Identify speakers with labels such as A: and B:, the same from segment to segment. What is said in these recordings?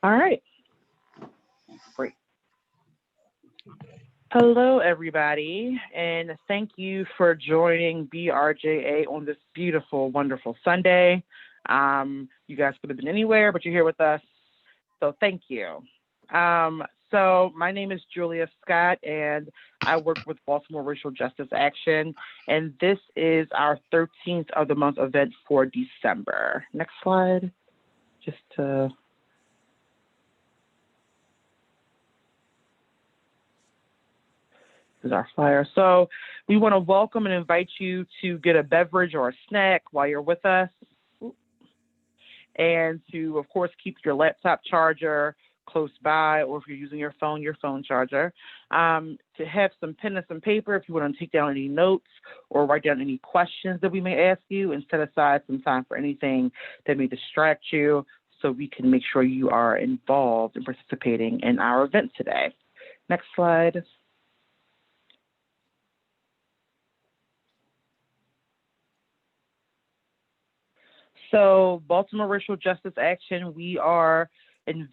A: All right, great. Hello, everybody, and thank you for joining BRJA on this beautiful, wonderful Sunday. You guys could have been anywhere, but you're here with us, so thank you. My name is Julia Scott, and I work with Baltimore Racial Justice Action, and this is our 13th of the month event for December. Next slide, just to is our flyer. So we want to welcome and invite you to get a beverage or a snack while you're with us, and to, of course, keep your laptop charger close by, or if you're using your phone charger. To have some pen and some paper if you want to take down any notes or write down any questions that we may ask you, and set aside some time for anything that may distract you, so we can make sure you are involved in participating in our event today. Next slide. So Baltimore Racial Justice Action, we are in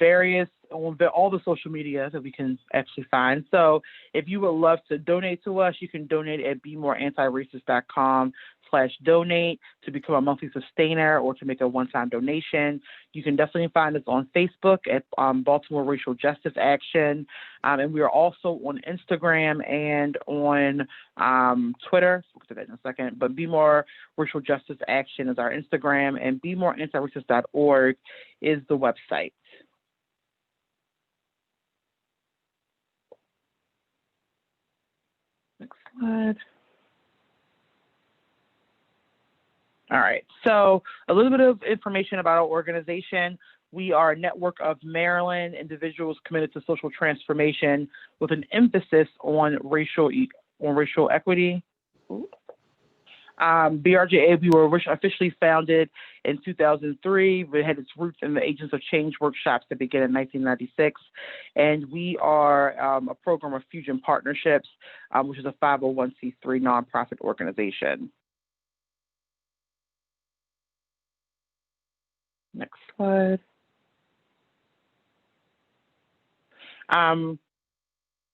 A: all the social media that we can actually find. So if you would love to donate to us, you can donate at bemoreantiracist.com/donate to become a monthly sustainer or to make a one-time donation. You can definitely find us on Facebook at Baltimore Racial Justice Action. And we are also on Instagram and on Twitter. We'll get to that in a second. But Be More Racial Justice Action is our Instagram, and bemoreantiracist.org is the website. Next slide. All right, so a little bit of information about our organization. We are a network of Maryland individuals committed to social transformation with an emphasis on racial equity. BRJA, we were officially founded in 2003. We had its roots in the Agents of Change workshops that began in 1996. And we are a program of Fusion Partnerships, which is a 501c3 nonprofit organization. Next slide.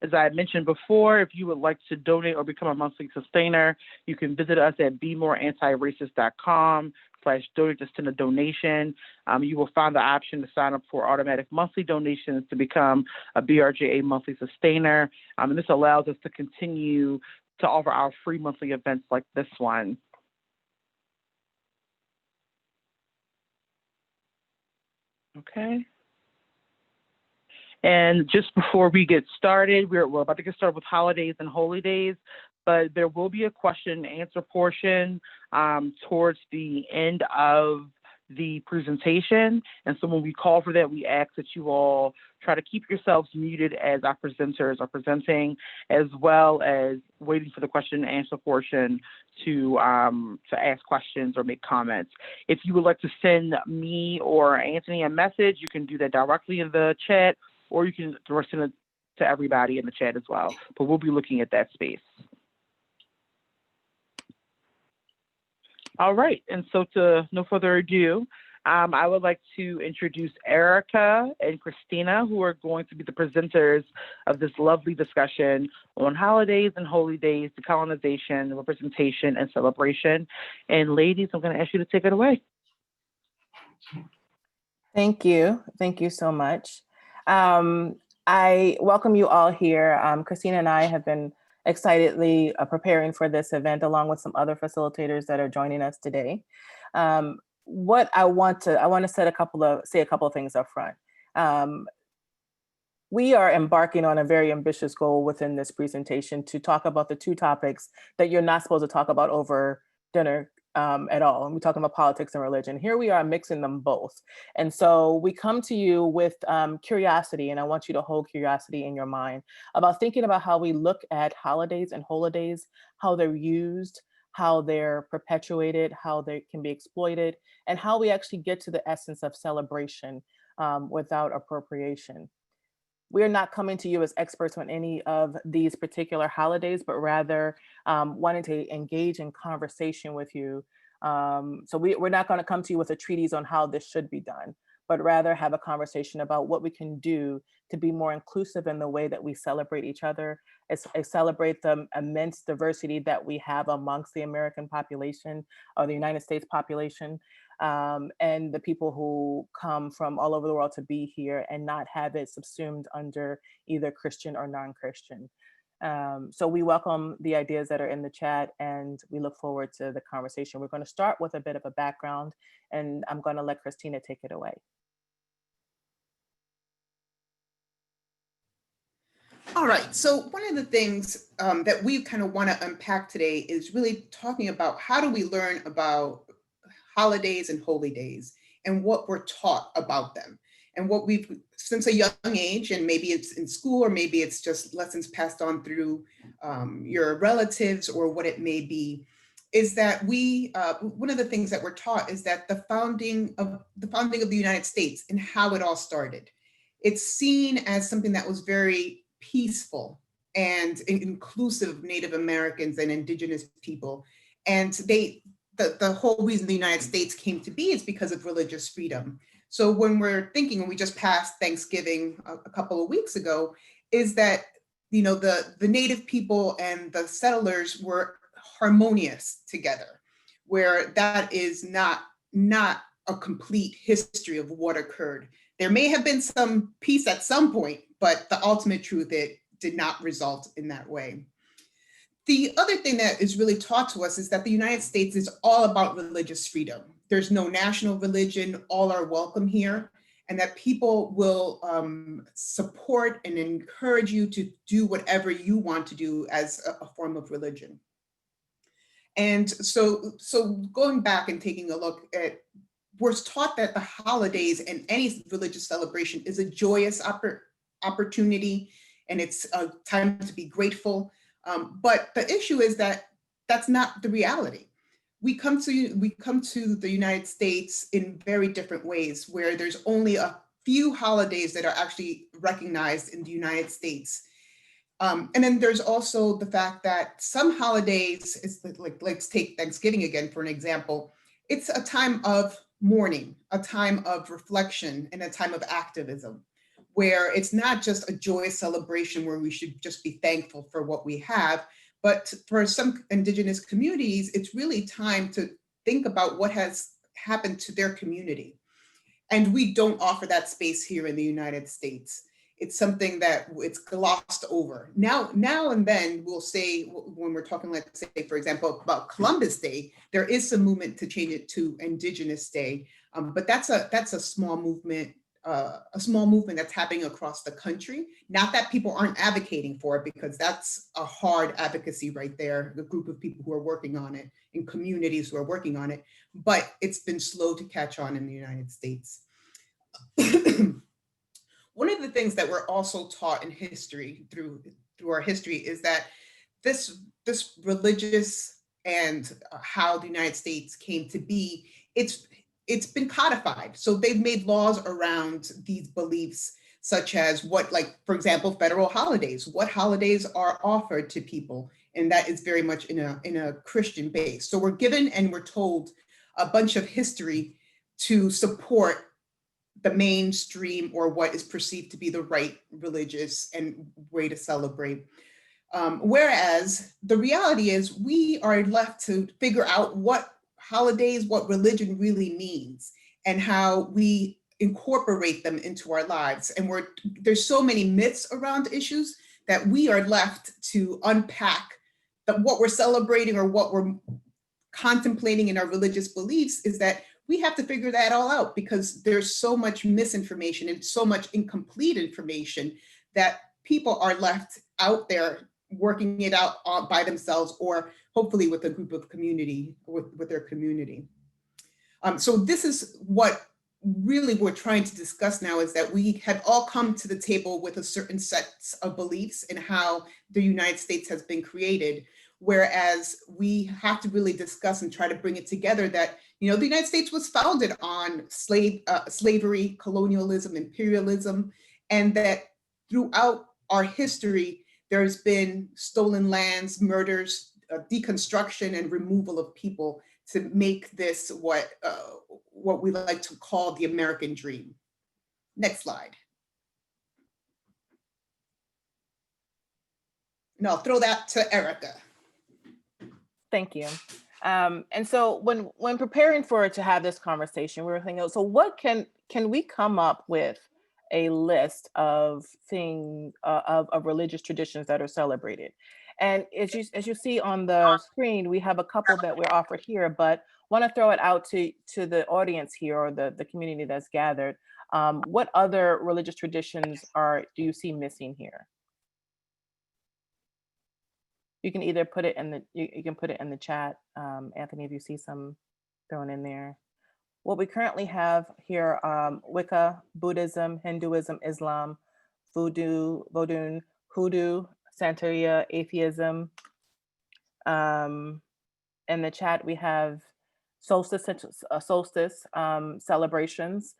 A: As I had mentioned before, if you would like to donate or become a monthly sustainer, you can visit us at bemoreantiracist.com/donate to send a donation. You will find the option to sign up for automatic monthly donations to become a BRJA monthly sustainer. And this allows us to continue to offer our free monthly events like this one. Okay. And just before we get started, we're about to get started with holidays and holy days, but there will be a question and answer portion towards the end of the presentation. And so when we call for that, we ask that you all try to keep yourselves muted as our presenters are presenting, as well as waiting for the question and answer portion to ask questions or make comments. If you would like to send me or Anthony a message, you can do that directly in the chat, or you can send it to everybody in the chat as well. But we'll be looking at that space. All right, and so to no further ado, I would like to introduce Erica and Christina, who are going to be the presenters of this lovely discussion on holidays and holy days, decolonization, representation, and celebration. And ladies, I'm going to ask you to take it away.
B: Thank you. Thank you so much. I welcome you all here. Christina and I have been excitedly preparing for this event, along with some other facilitators that are joining us today. What I want to say a couple of things up front. We are embarking on a very ambitious goal within this presentation to talk about the two topics that you're not supposed to talk about over dinner at all. And we're talking about politics and religion. Here we are mixing them both. And so we come to you with curiosity, and I want you to hold curiosity in your mind about thinking about how we look at holidays and holidays, how they're used, how they're perpetuated, how they can be exploited, and how we actually get to the essence of celebration without appropriation. We're not coming to you as experts on any of these particular holidays, but rather wanting to engage in conversation with you. So we're not going to come to you with a treatise on how this should be done, but rather have a conversation about what we can do to be more inclusive in the way that we celebrate each other, celebrate the immense diversity that we have amongst the American population or the United States population, and the people who come from all over the world to be here and not have it subsumed under either Christian or non-Christian. So we welcome the ideas that are in the chat, and we look forward to the conversation. We're going to start with a bit of a background, and I'm going to let Christina take it away.
C: All right, so one of the things that we kind of want to unpack today is really talking about how do we learn about holidays and holy days and what we're taught about them and what we've since a young age, and maybe it's in school or maybe it's just lessons passed on through your relatives or what it may be, is that we one of the things that we're taught is that the founding of the United States and how it all started, it's seen as something that was very peaceful and inclusive of Native Americans and indigenous people. And the whole reason the United States came to be is because of religious freedom. So when we're thinking, and we just passed Thanksgiving a couple of weeks ago, is that, you know, the Native people and the settlers were harmonious together, where that is not a complete history of what occurred. There may have been some peace at some point, but the ultimate truth, it did not result in that way. The other thing that is really taught to us is that the United States is all about religious freedom. There's no national religion, all are welcome here, and that people will support and encourage you to do whatever you want to do as a form of religion. And so going back and taking a look at, we're taught that the holidays and any religious celebration is a joyous opportunity, and it's a time to be grateful. But the issue is that that's not the reality. We come to the United States in very different ways, where there's only a few holidays that are actually recognized in the United States. And then there's also the fact that some holidays, it's like let's take Thanksgiving again for an example. It's a time of mourning, a time of reflection, and a time of activism, where it's not just a joyous celebration where we should just be thankful for what we have, but for some indigenous communities, it's really time to think about what has happened to their community. And we don't offer that space here in the United States. It's something that it's glossed over. Now and then we'll say, when we're talking, let's say, for example, about Columbus Day, there is some movement to change it to Indigenous Day, but that's a small movement. A small movement that's happening across the country. Not that people aren't advocating for it, because that's a hard advocacy right there, the group of people who are working on it, in communities who are working on it, but it's been slow to catch on in the United States. One of the things that we're also taught in history, through our history, is that this religious and how the United States came to be, it's been codified. So they've made laws around these beliefs, such as what, like, for example, federal holidays, what holidays are offered to people. And that is very much in a Christian base. So we're given and we're told a bunch of history to support the mainstream, or what is perceived to be the right religious and way to celebrate. Whereas the reality is we are left to figure out what holidays, what religion really means, and how we incorporate them into our lives. And there's so many myths around issues that we are left to unpack what we're celebrating or what we're contemplating in our religious beliefs, is that we have to figure that all out, because there's so much misinformation and so much incomplete information that people are left out there working it out by themselves, or hopefully with a group of community, with their community. So this is what really we're trying to discuss now, is that we have all come to the table with a certain sets of beliefs in how the United States has been created, whereas we have to really discuss and try to bring it together that, you know, the United States was founded on slavery, colonialism, imperialism, and that throughout our history, there's been stolen lands, murders, deconstruction, and removal of people to make this what we like to call the American dream. Next slide. And I'll throw that to Erica.
B: Thank you. And so when preparing to have this conversation, we were thinking, so what can we come up with a list of things of religious traditions that are celebrated? And as you see on the screen, we have a couple that we're offered here, but want to throw it out to the audience here, or the community that's gathered. What other religious traditions do you see missing here? You can either put it in the you can put it in the chat, Anthony, if you see some thrown in there. What we currently have here: Wicca, Buddhism, Hinduism, Islam, Voodoo, Hoodoo, Santeria, atheism. In the chat, we have solstice celebrations.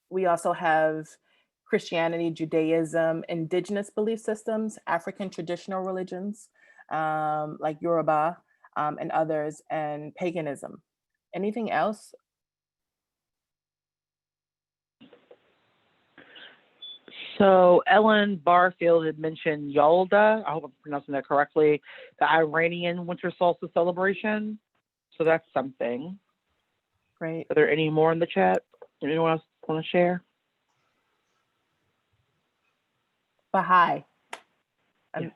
B: We also have Christianity, Judaism, indigenous belief systems, African traditional religions like Yoruba and others, and paganism. Anything else?
A: So Ellen Barfield had mentioned Yalda. I hope I'm pronouncing that correctly. The Iranian winter solstice celebration. So that's something.
B: Great.
A: Are there any more in the chat? Anyone else want to share?
B: Baha'i.
A: Yeah.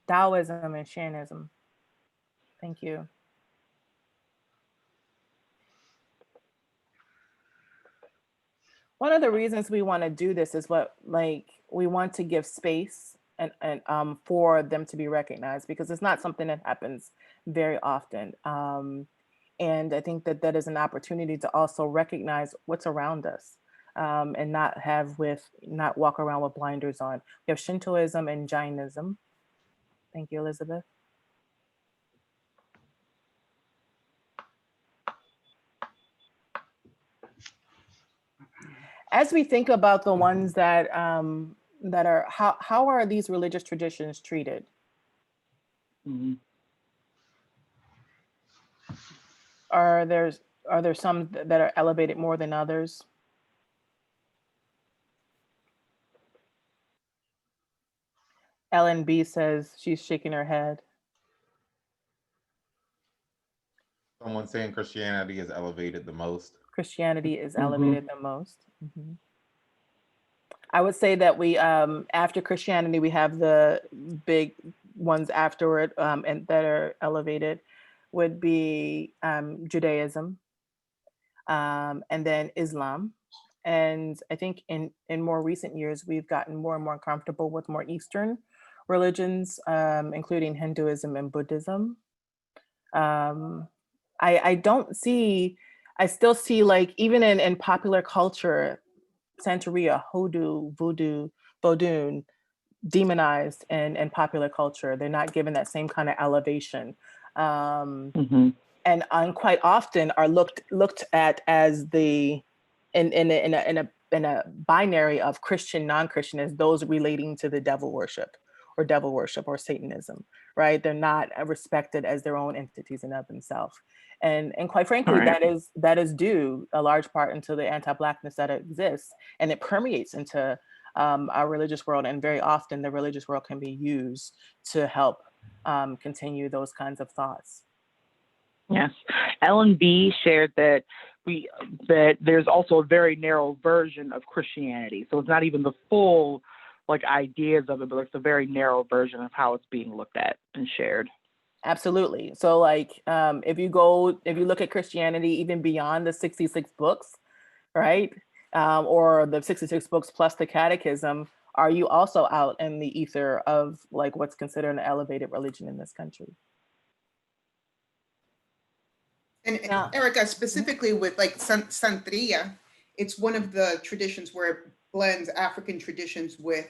B: Taoism and Shamanism. Thank you. One of the reasons we want to do this is we want to give space and for them to be recognized, because it's not something that happens very often. And I think that is an opportunity to also recognize what's around us, and not walk around with blinders on. We have Shintoism and Jainism. Thank you, Elizabeth. As we think about the ones that are, how are these religious traditions treated?
A: Mm-hmm.
B: Are there some that are elevated more than others? Ellen B says she's shaking her head.
D: Someone saying Christianity is elevated the most.
B: Christianity is elevated the most. Mm-hmm. I would say that we, after Christianity, we have the big ones afterward, and that are elevated would be Judaism, and then Islam. And I think in more recent years, we've gotten more and more comfortable with more Eastern religions, including Hinduism and Buddhism. I still see, like, even in popular culture, Santeria, Hoodoo, Voodoo, Vodun, demonized in popular culture. They're not given that same kind of elevation. And quite often are looked at as in a binary of Christian, non-Christian, as those relating to the devil worship or Satanism, right? They're not respected as their own entities in of themselves. And quite frankly, right, that is due a large part into the anti-Blackness that exists, and it permeates into our religious world. And very often the religious world can be used to help continue those kinds of thoughts.
A: Yes, Ellen B shared that there's also a very narrow version of Christianity. So it's not even the full ideas of it, but it's a very narrow version of how it's being looked at and shared.
B: Absolutely. So if you look at Christianity, even beyond the 66 books, right? Or the 66 books plus the catechism, are you also out in the ether of what's considered an elevated religion in this country?
C: And Erica, specifically with Santeria, it's one of the traditions where it blends African traditions with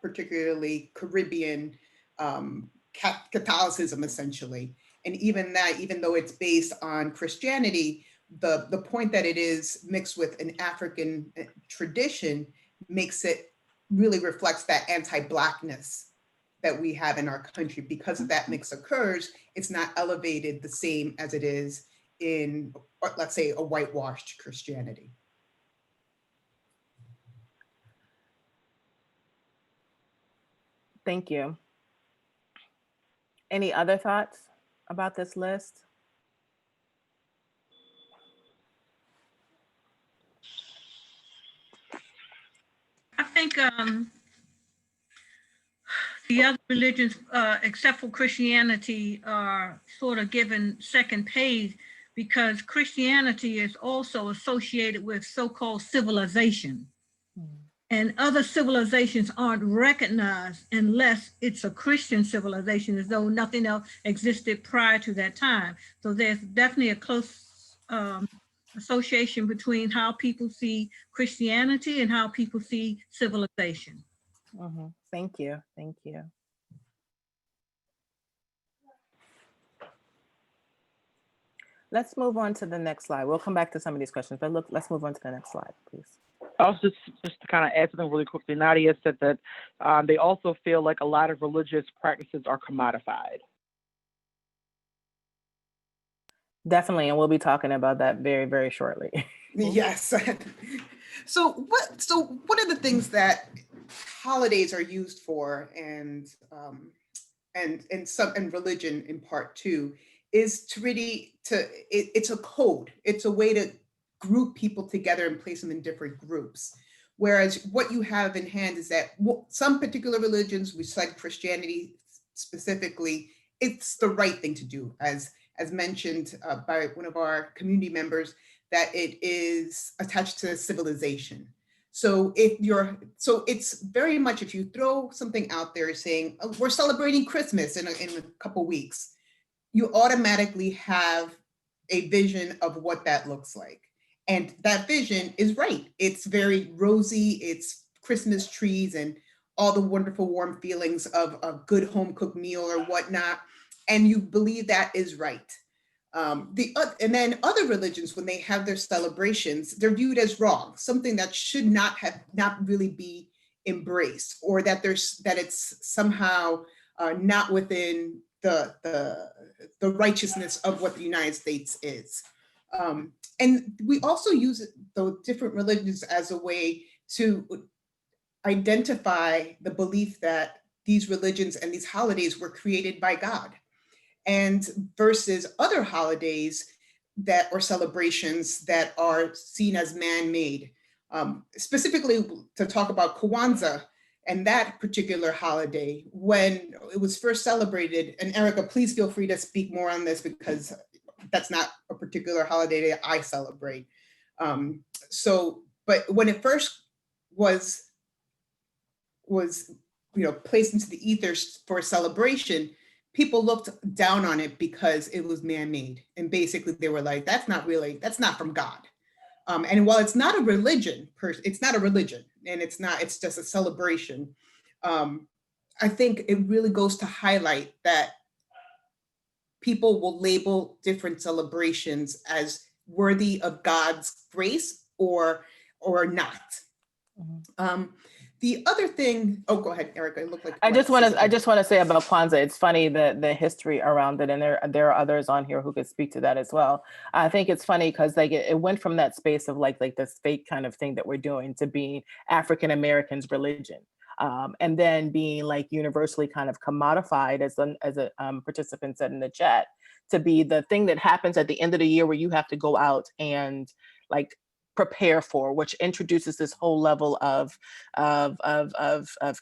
C: particularly Caribbean Catholicism, essentially. And even though it's based on Christianity, the point that it is mixed with an African tradition makes it really reflects that anti-Blackness that we have in our country, because of that mix occurs, it's not elevated the same as it is in, let's say, a whitewashed Christianity.
B: Thank you. Any other thoughts about this list?
E: I think the other religions, except for Christianity, are sort of given second page, because Christianity is also associated with so-called civilization. And other civilizations aren't recognized unless it's a Christian civilization, as though nothing else existed prior to that time. So there's definitely a close association between how people see Christianity and how people see civilization.
B: Thank you. Thank you. Let's move on to the next slide. We'll come back to some of these questions, but look, let's move on to the next slide, please.
A: Also, just to kind of add something really quickly, Nadia said that they also feel like a lot of religious practices are commodified.
B: Definitely, and we'll be talking about that very, very shortly.
C: Yes. So one of the things that holidays are used for, and religion in part too, is to really it's a code. It's a way to group people together and place them in different groups. Whereas what you have in hand is that some particular religions, we cite Christianity specifically, it's the right thing to do, as mentioned by one of our community members, that it is attached to civilization. So it's very much, if you throw something out there saying, oh, we're celebrating Christmas in a couple weeks, you automatically have a vision of what that looks like. And that vision is right. It's very rosy. It's Christmas trees and all the wonderful warm feelings of a good home cooked meal or whatnot. And you believe that is right. And then other religions, when they have their celebrations, they're viewed as wrong, something that should not really be embraced, or that it's somehow not within the righteousness of what the United States is. And we also use the different religions as a way to identify the belief that these religions and these holidays were created by God, and versus other holidays or celebrations that are seen as man-made. Specifically to talk about Kwanzaa and that particular holiday, when it was first celebrated, and Erica, please feel free to speak more on this, because that's not a particular holiday that I celebrate. But when it first was placed into the ethers for a celebration, people looked down on it because it was man-made. And basically they were like, that's not from God. And while it's not a religion, and it's just a celebration. I think it really goes to highlight that people will label different celebrations as worthy of God's grace or not. The other thing, oh, go ahead, Erica. It looked like
B: I just want to say about Kwanzaa, it's funny the history around it, and there are others on here who could speak to that as well. I think it's funny because like it went from that space of like this fake kind of thing that we're doing to being African Americans' religion. And then being like universally kind of commodified, as a participant said in the chat, to be the thing that happens at the end of the year where you have to go out and like prepare for, which introduces this whole level of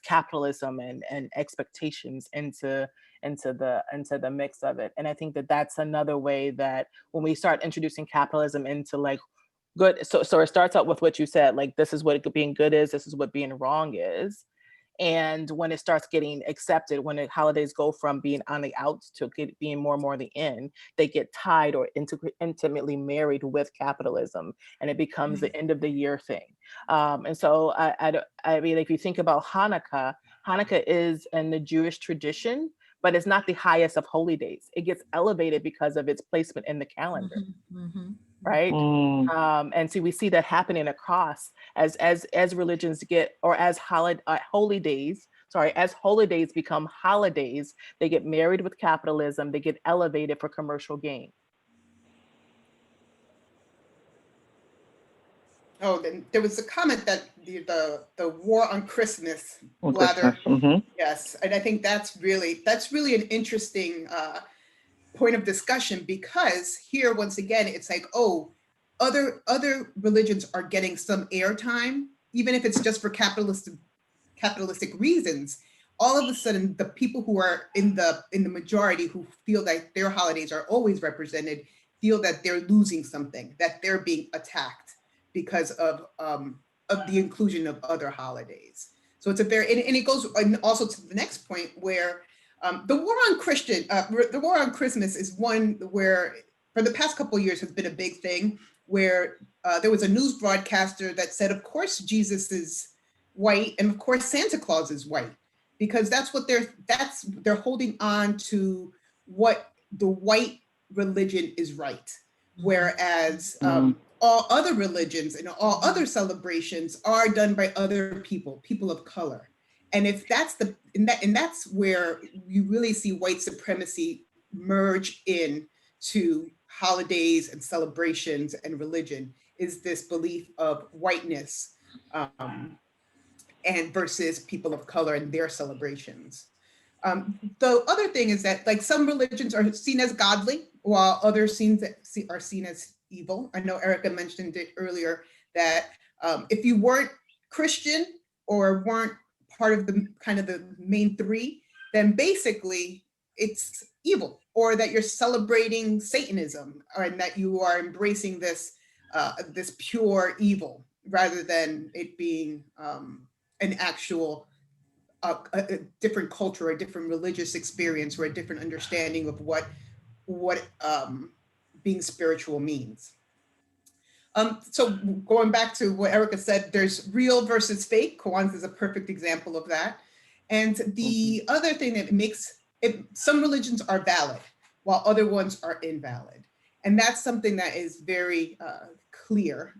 B: capitalism and expectations into the mix of it. And I think that that's another way that when we start introducing capitalism into like good, so it starts out with what you said, like this is what being good is, this is what being wrong is. And when it starts getting accepted, when the holidays go from being on the outs to being more and more the in, they get tied or intimately married with capitalism, and it becomes the end of the year thing. And so I mean, if you think about Hanukkah is in the Jewish tradition, but it's not the highest of holy days. It gets elevated because of its placement in the calendar. Right? And so we see that happening across as religions get, or as holy days as holidays become holidays, they get married with capitalism, they get elevated for commercial gain.
C: Oh, then there was a comment that the war on Christmas
A: On
C: blather.
A: Christmas. Mhm.
C: Yes, and I think that's really an interesting point of discussion, because here once again it's like, oh, other religions are getting some airtime, even if it's just for capitalistic reasons. All of a sudden, the people who are in the majority, who feel that their holidays are always represented, feel that they're losing something, that they're being attacked because of the inclusion of other holidays. So it's a very, and it goes also to the next point where the war on Christmas is one where for the past couple of years has been a big thing, where there was a news broadcaster that said, of course, Jesus is white, and of course, Santa Claus is white, because that's what they're holding on to, what the white religion is right. Whereas all other religions and all other celebrations are done by other people of color. And if that's that's where you really see white supremacy merge in to holidays and celebrations and religion, is this belief of whiteness and versus people of color and their celebrations. The other thing is that, like, some religions are seen as godly, while others are seen as evil. I know Erica mentioned it earlier that if you weren't Christian or weren't part of the kind of the main three, then basically it's evil, or that you're celebrating Satanism, and that you are embracing this this pure evil, rather than it being an actual a different culture, a different religious experience, or a different understanding of what being spiritual means. So going back to what Erica said, there's real versus fake. Kwanzaa is a perfect example of that. And the other thing that makes it, some religions are valid while other ones are invalid. And that's something that is very clear.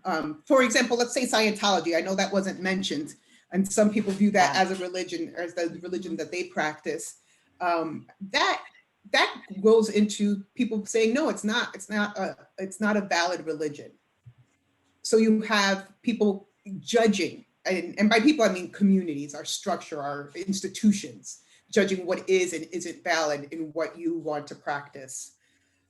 C: For example, let's say Scientology. I know that wasn't mentioned, and some people view that as a religion, or as the religion that they practice. That goes into people saying, no, it's not a valid religion. So you have people judging, and by people I mean communities, our structure, our institutions, judging what is and isn't valid in what you want to practice.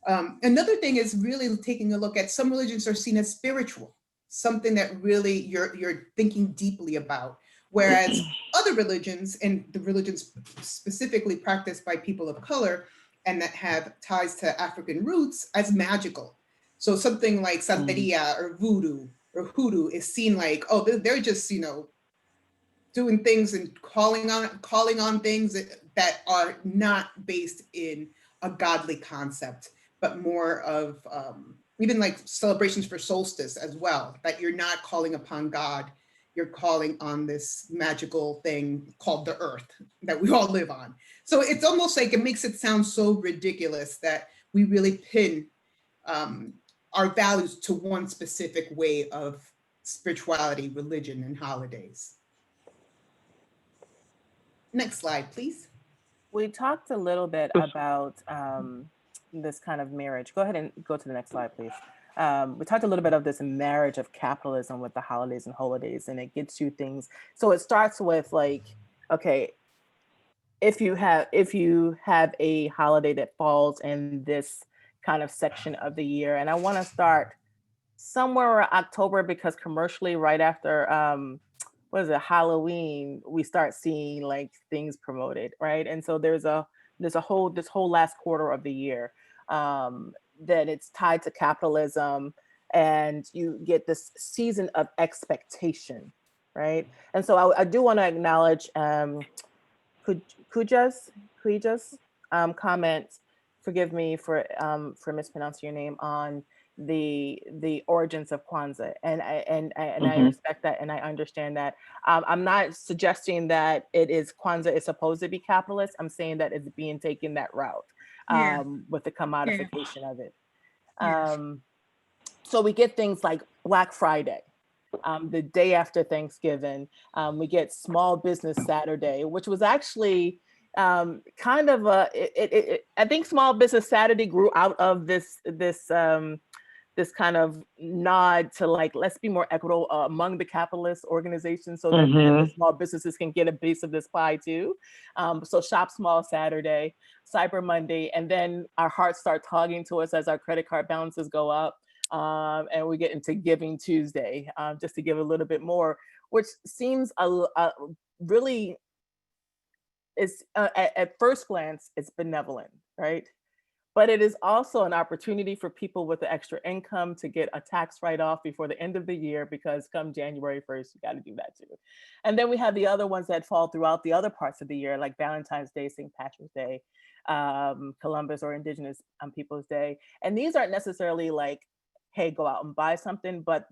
C: Another thing is really taking a look at, some religions are seen as spiritual, something that really you're thinking deeply about. Whereas other religions, and the religions specifically practiced by people of color and that have ties to African roots, as magical. So something like Santeria or voodoo or hoodoo is seen like, oh, they're just, doing things and calling on things that are not based in a godly concept, but more of even like celebrations for solstice as well, that you're not calling upon God, you're calling on this magical thing called the earth that we all live on. So it's almost like, it makes it sound so ridiculous that we really pin our values to one specific way of spirituality, religion, and holidays. Next slide, please.
B: We talked a little bit about this kind of marriage. Go ahead and go to the next slide, please. We talked a little bit of this marriage of capitalism with the holidays and holidays, and it gets you things. So it starts with like, okay, if you have a holiday that falls in this kind of section of the year, and I want to start somewhere around October, because commercially right after Halloween, we start seeing like things promoted, right? And so there's this whole last quarter of the year that it's tied to capitalism, and you get this season of expectation, right? And so I do want to acknowledge Kuja's comment. Forgive me for mispronouncing your name, on the origins of Kwanzaa, and I respect that, and I understand that. I'm not suggesting that Kwanzaa is supposed to be capitalist. I'm saying that it's being taken that route with the commodification of it.
E: Yes.
B: So we get things like Black Friday, the day after Thanksgiving. We get Small Business Saturday, which was actually kind of I think Small Business Saturday grew out of this kind of nod to like, let's be more equitable among the capitalist organizations so that the small businesses can get a piece of this pie too. So Shop Small Saturday, Cyber Monday, and then our hearts start tugging to us as our credit card balances go up. And we get into Giving Tuesday, just to give a little bit more, which seems really, is at first glance, it's benevolent, right? But it is also an opportunity for people with the extra income to get a tax write-off before the end of the year, because come January 1st, you got to do that too. And then we have the other ones that fall throughout the other parts of the year, like Valentine's Day, St. Patrick's Day, Columbus or Indigenous Peoples Day. And these aren't necessarily like, hey, go out and buy something, but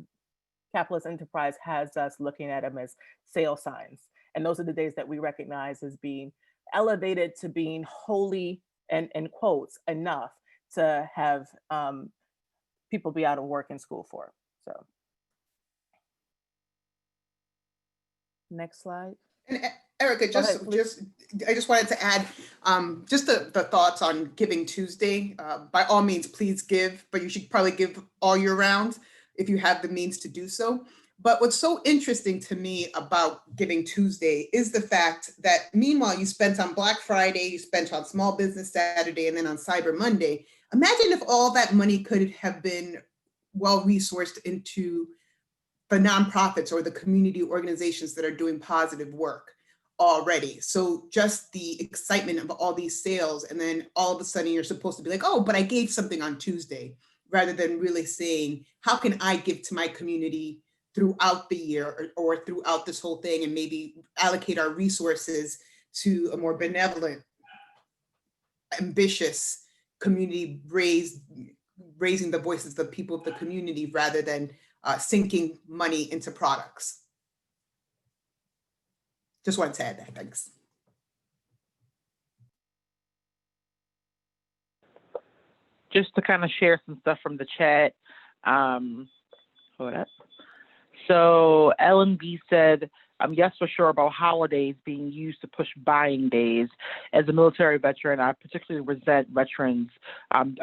B: capitalist enterprise has us looking at them as sale signs. And those are the days that we recognize as being elevated to being holy, and in quotes, enough to have people be out of work and school for. So next slide.
C: And Erica, I just wanted to add just the thoughts on Giving Tuesday. By all means, please give, but you should probably give all year round if you have the means to do so. But what's so interesting to me about Giving Tuesday is the fact that meanwhile you spent on Black Friday, you spent on Small Business Saturday, and then on Cyber Monday. Imagine if all that money could have been well resourced into the nonprofits or the community organizations that are doing positive work already. So just the excitement of all these sales, and then all of a sudden you're supposed to be like, oh, but I gave something on Tuesday, rather than really saying, how can I give to my community throughout the year or throughout this whole thing, and maybe allocate our resources to a more benevolent, ambitious community, raising the voices of the people of the community rather than sinking money into products. Just wanted to add that, thanks.
A: Just to kind of share some stuff from the chat. Hold up. So Ellen B said, yes, for sure about holidays being used to push buying days. As a military veteran, I particularly resent veterans. I'm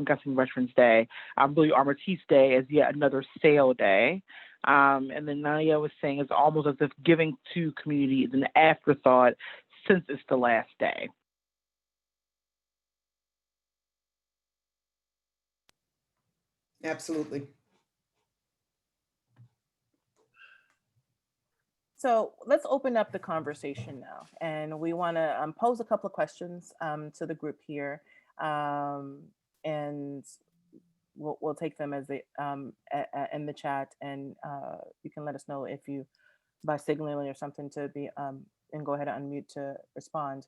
A: guessing Veterans Day. Really Armistice Day as yet another sale day. And then Naya was saying it's almost as if giving to community is an afterthought since it's the last day.
C: Absolutely.
B: So let's open up the conversation now. And we want to pose a couple of questions to the group here. And we'll take them as they in the chat, and you can let us know if you, by signaling or something, to be and go ahead and unmute to respond.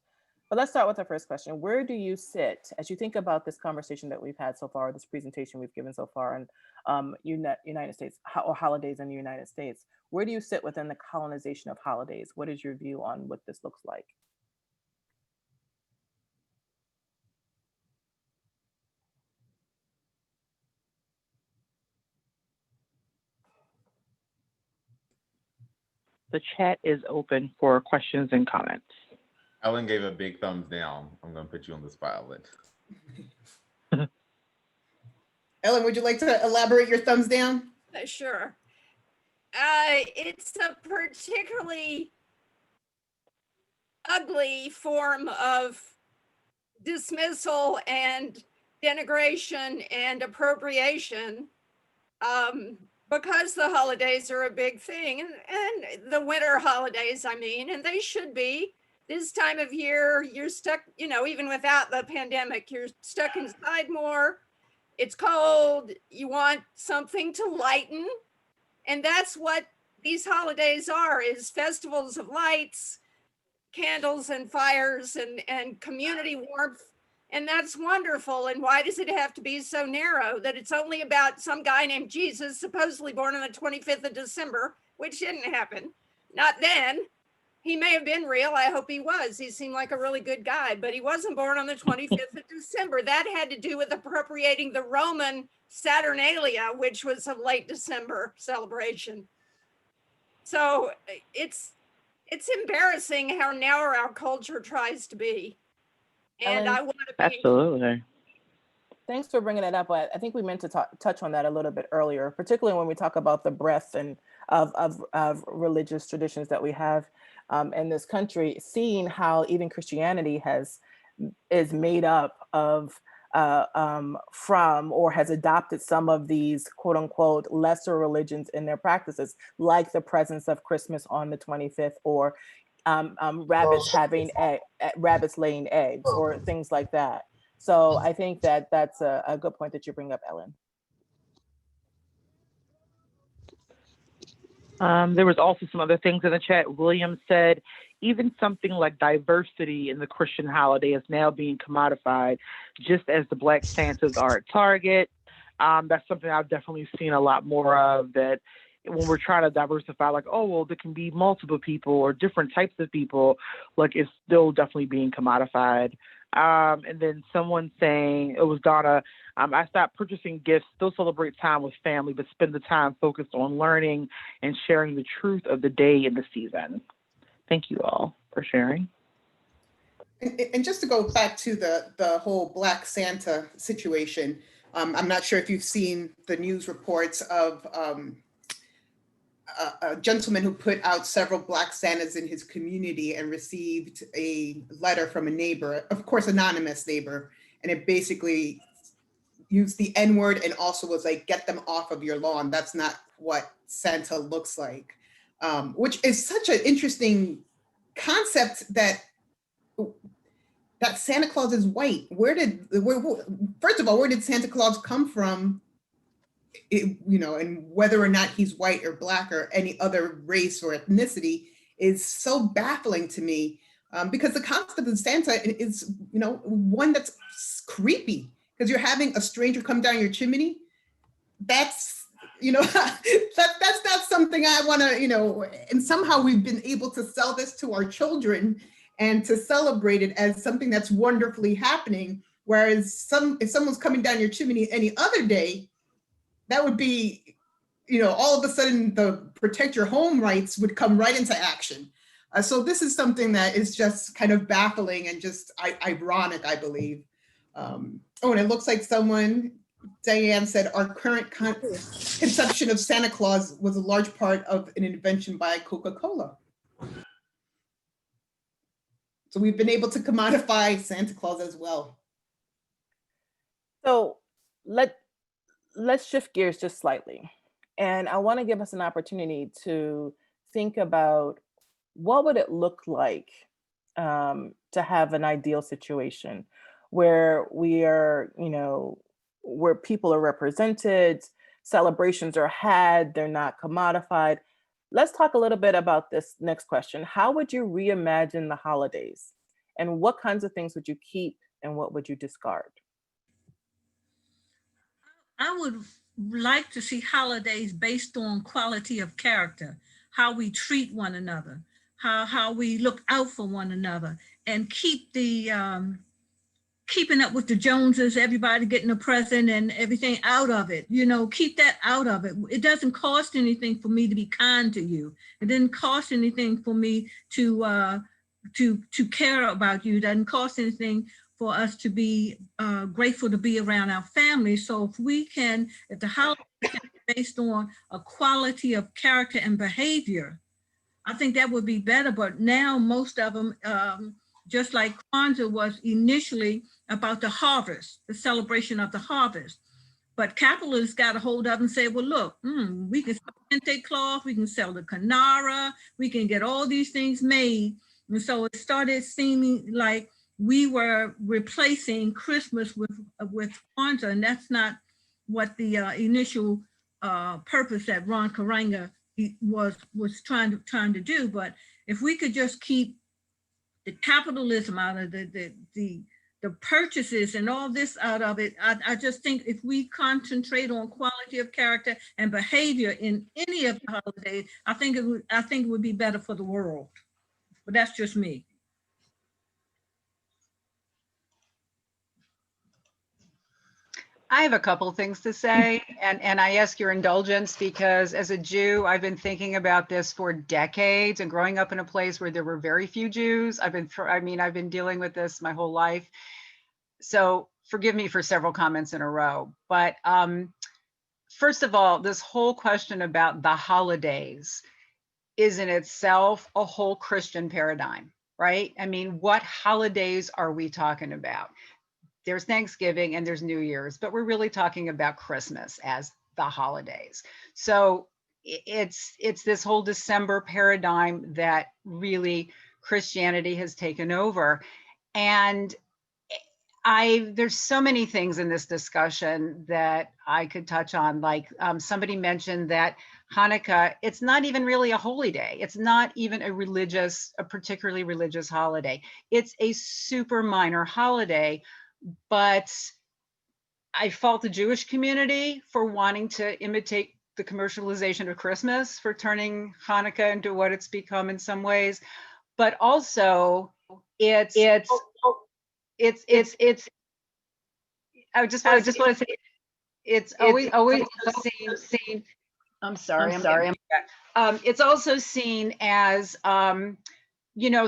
B: But let's start with our first question. Where do you sit as you think about this conversation that we've had so far, this presentation we've given so far on United States or holidays in the United States? Where do you sit within the colonization of holidays? What is your view on what this looks like?
A: The chat is open for questions and comments.
D: Ellen gave a big thumbs down. I'm going to put you on the spotlight.
C: Ellen, would you like to elaborate your thumbs down?
F: Sure. It's a particularly ugly form of dismissal and denigration and appropriation, because the holidays are a big thing, and the winter holidays, I mean, and they should be. This time of year, you're stuck, you know, even without the pandemic, you're stuck inside more. It's cold. You want something to lighten. And that's what these holidays are, is festivals of lights, candles and fires and community warmth. And that's wonderful. And why does it have to be so narrow that it's only about some guy named Jesus, supposedly born on the 25th of December, which didn't happen. Not then. He may have been real. I hope he was. He seemed like a really good guy, but he wasn't born on the 25th of December. That had to do with appropriating the Roman Saturnalia, which was a late December celebration. So it's embarrassing how narrow our culture tries to be. And
B: Ellen?
F: I want to be
A: Absolutely.
B: Thanks for bringing that up. I think we meant to touch on that a little bit earlier, particularly when we talk about the breadth and of religious traditions that we have in this country, seeing how even Christianity is made up of from or has adopted some of these quote unquote lesser religions in their practices, like the presence of Christmas on the 25th, or rabbits laying eggs, or things like that. So I think that that's a good point that you bring up, Ellen.
A: There was also some other things in the chat. William said, even something like diversity in the Christian holiday is now being commodified, just as the Black Santas are at Target. That's something I've definitely seen a lot more of, that when we're trying to diversify, like, oh, well, there can be multiple people or different types of people, like it's still definitely being commodified. And then someone saying, it was Donna, I stopped purchasing gifts, still celebrate time with family, but spend the time focused on learning and sharing the truth of the day and the season. Thank you all for sharing.
C: And just to go back to the whole Black Santa situation, I'm not sure if you've seen the news reports of a gentleman who put out several Black Santas in his community and received a letter from a neighbor, of course, anonymous neighbor, and it basically used the N-word and also was like, get them off of your lawn. That's not what Santa looks like, which is such an interesting concept that Santa Claus is white. First of all, where did Santa Claus come from? And whether or not he's white or Black or any other race or ethnicity is so baffling to me, because the concept of Santa is, one that's creepy, because you're having a stranger come down your chimney. That's, that's not something I want to, and somehow we've been able to sell this to our children and to celebrate it as something that's wonderfully happening. Whereas if someone's coming down your chimney any other day, that would be, all of a sudden the protect your home rights would come right into action. So this is something that is just kind of baffling and just ironic, I believe. And it looks like Diane said, our current conception of Santa Claus was a large part of an invention by Coca-Cola. So we've been able to commodify Santa Claus as well.
B: So let's shift gears just slightly. And I want to give us an opportunity to think about what would it look like to have an ideal situation where we are, where people are represented, celebrations are had, they're not commodified. Let's talk a little bit about this next question. How would you reimagine the holidays? And what kinds of things would you keep and what would you discard?
E: I would like to see holidays based on quality of character, how we treat one another, how we look out for one another, and keep the keeping up with the Joneses, everybody getting a present and everything out of it. Keep that out of it. It doesn't cost anything for me to be kind to you. It didn't cost anything for me to care about you. It doesn't cost anything for us to be grateful to be around our family. So if the holiday is based on a quality of character and behavior, I think that would be better. But now most of them, just like Kwanzaa was initially about the harvest, the celebration of the harvest. But capitalists got a hold of and say, well, look, we can sell kente cloth, we can sell the Kanara, we can get all these things made. And so it started seeming like we were replacing Christmas with Kwanzaa, and that's not what the initial purpose that Ron Karanga was trying to do. But if we could just keep the capitalism out of the purchases and all this out of it, I just think if we concentrate on quality of character and behavior in any of the holidays, I think it would be better for the world. But that's just me.
G: I have a couple things to say, and I ask your indulgence because as a Jew, I've been thinking about this for decades, and growing up in a place where there were very few Jews, I've been dealing with this my whole life. So forgive me for several comments in a row, but first of all, this whole question about the holidays is in itself a whole Christian paradigm, right? I mean, what holidays are we talking about? There's Thanksgiving and there's New Year's, but we're really talking about Christmas as the holidays. So it's this whole December paradigm that really Christianity has taken over. And there's so many things in this discussion that I could touch on. Like somebody mentioned that Hanukkah, it's not even really a holy day. It's not even a particularly religious holiday. It's a super minor holiday, but I fault the Jewish community for wanting to imitate the commercialization of Christmas, for turning Hanukkah into what it's become in some ways. But also it's I just want to say it's always seen. I'm sorry. It's also seen as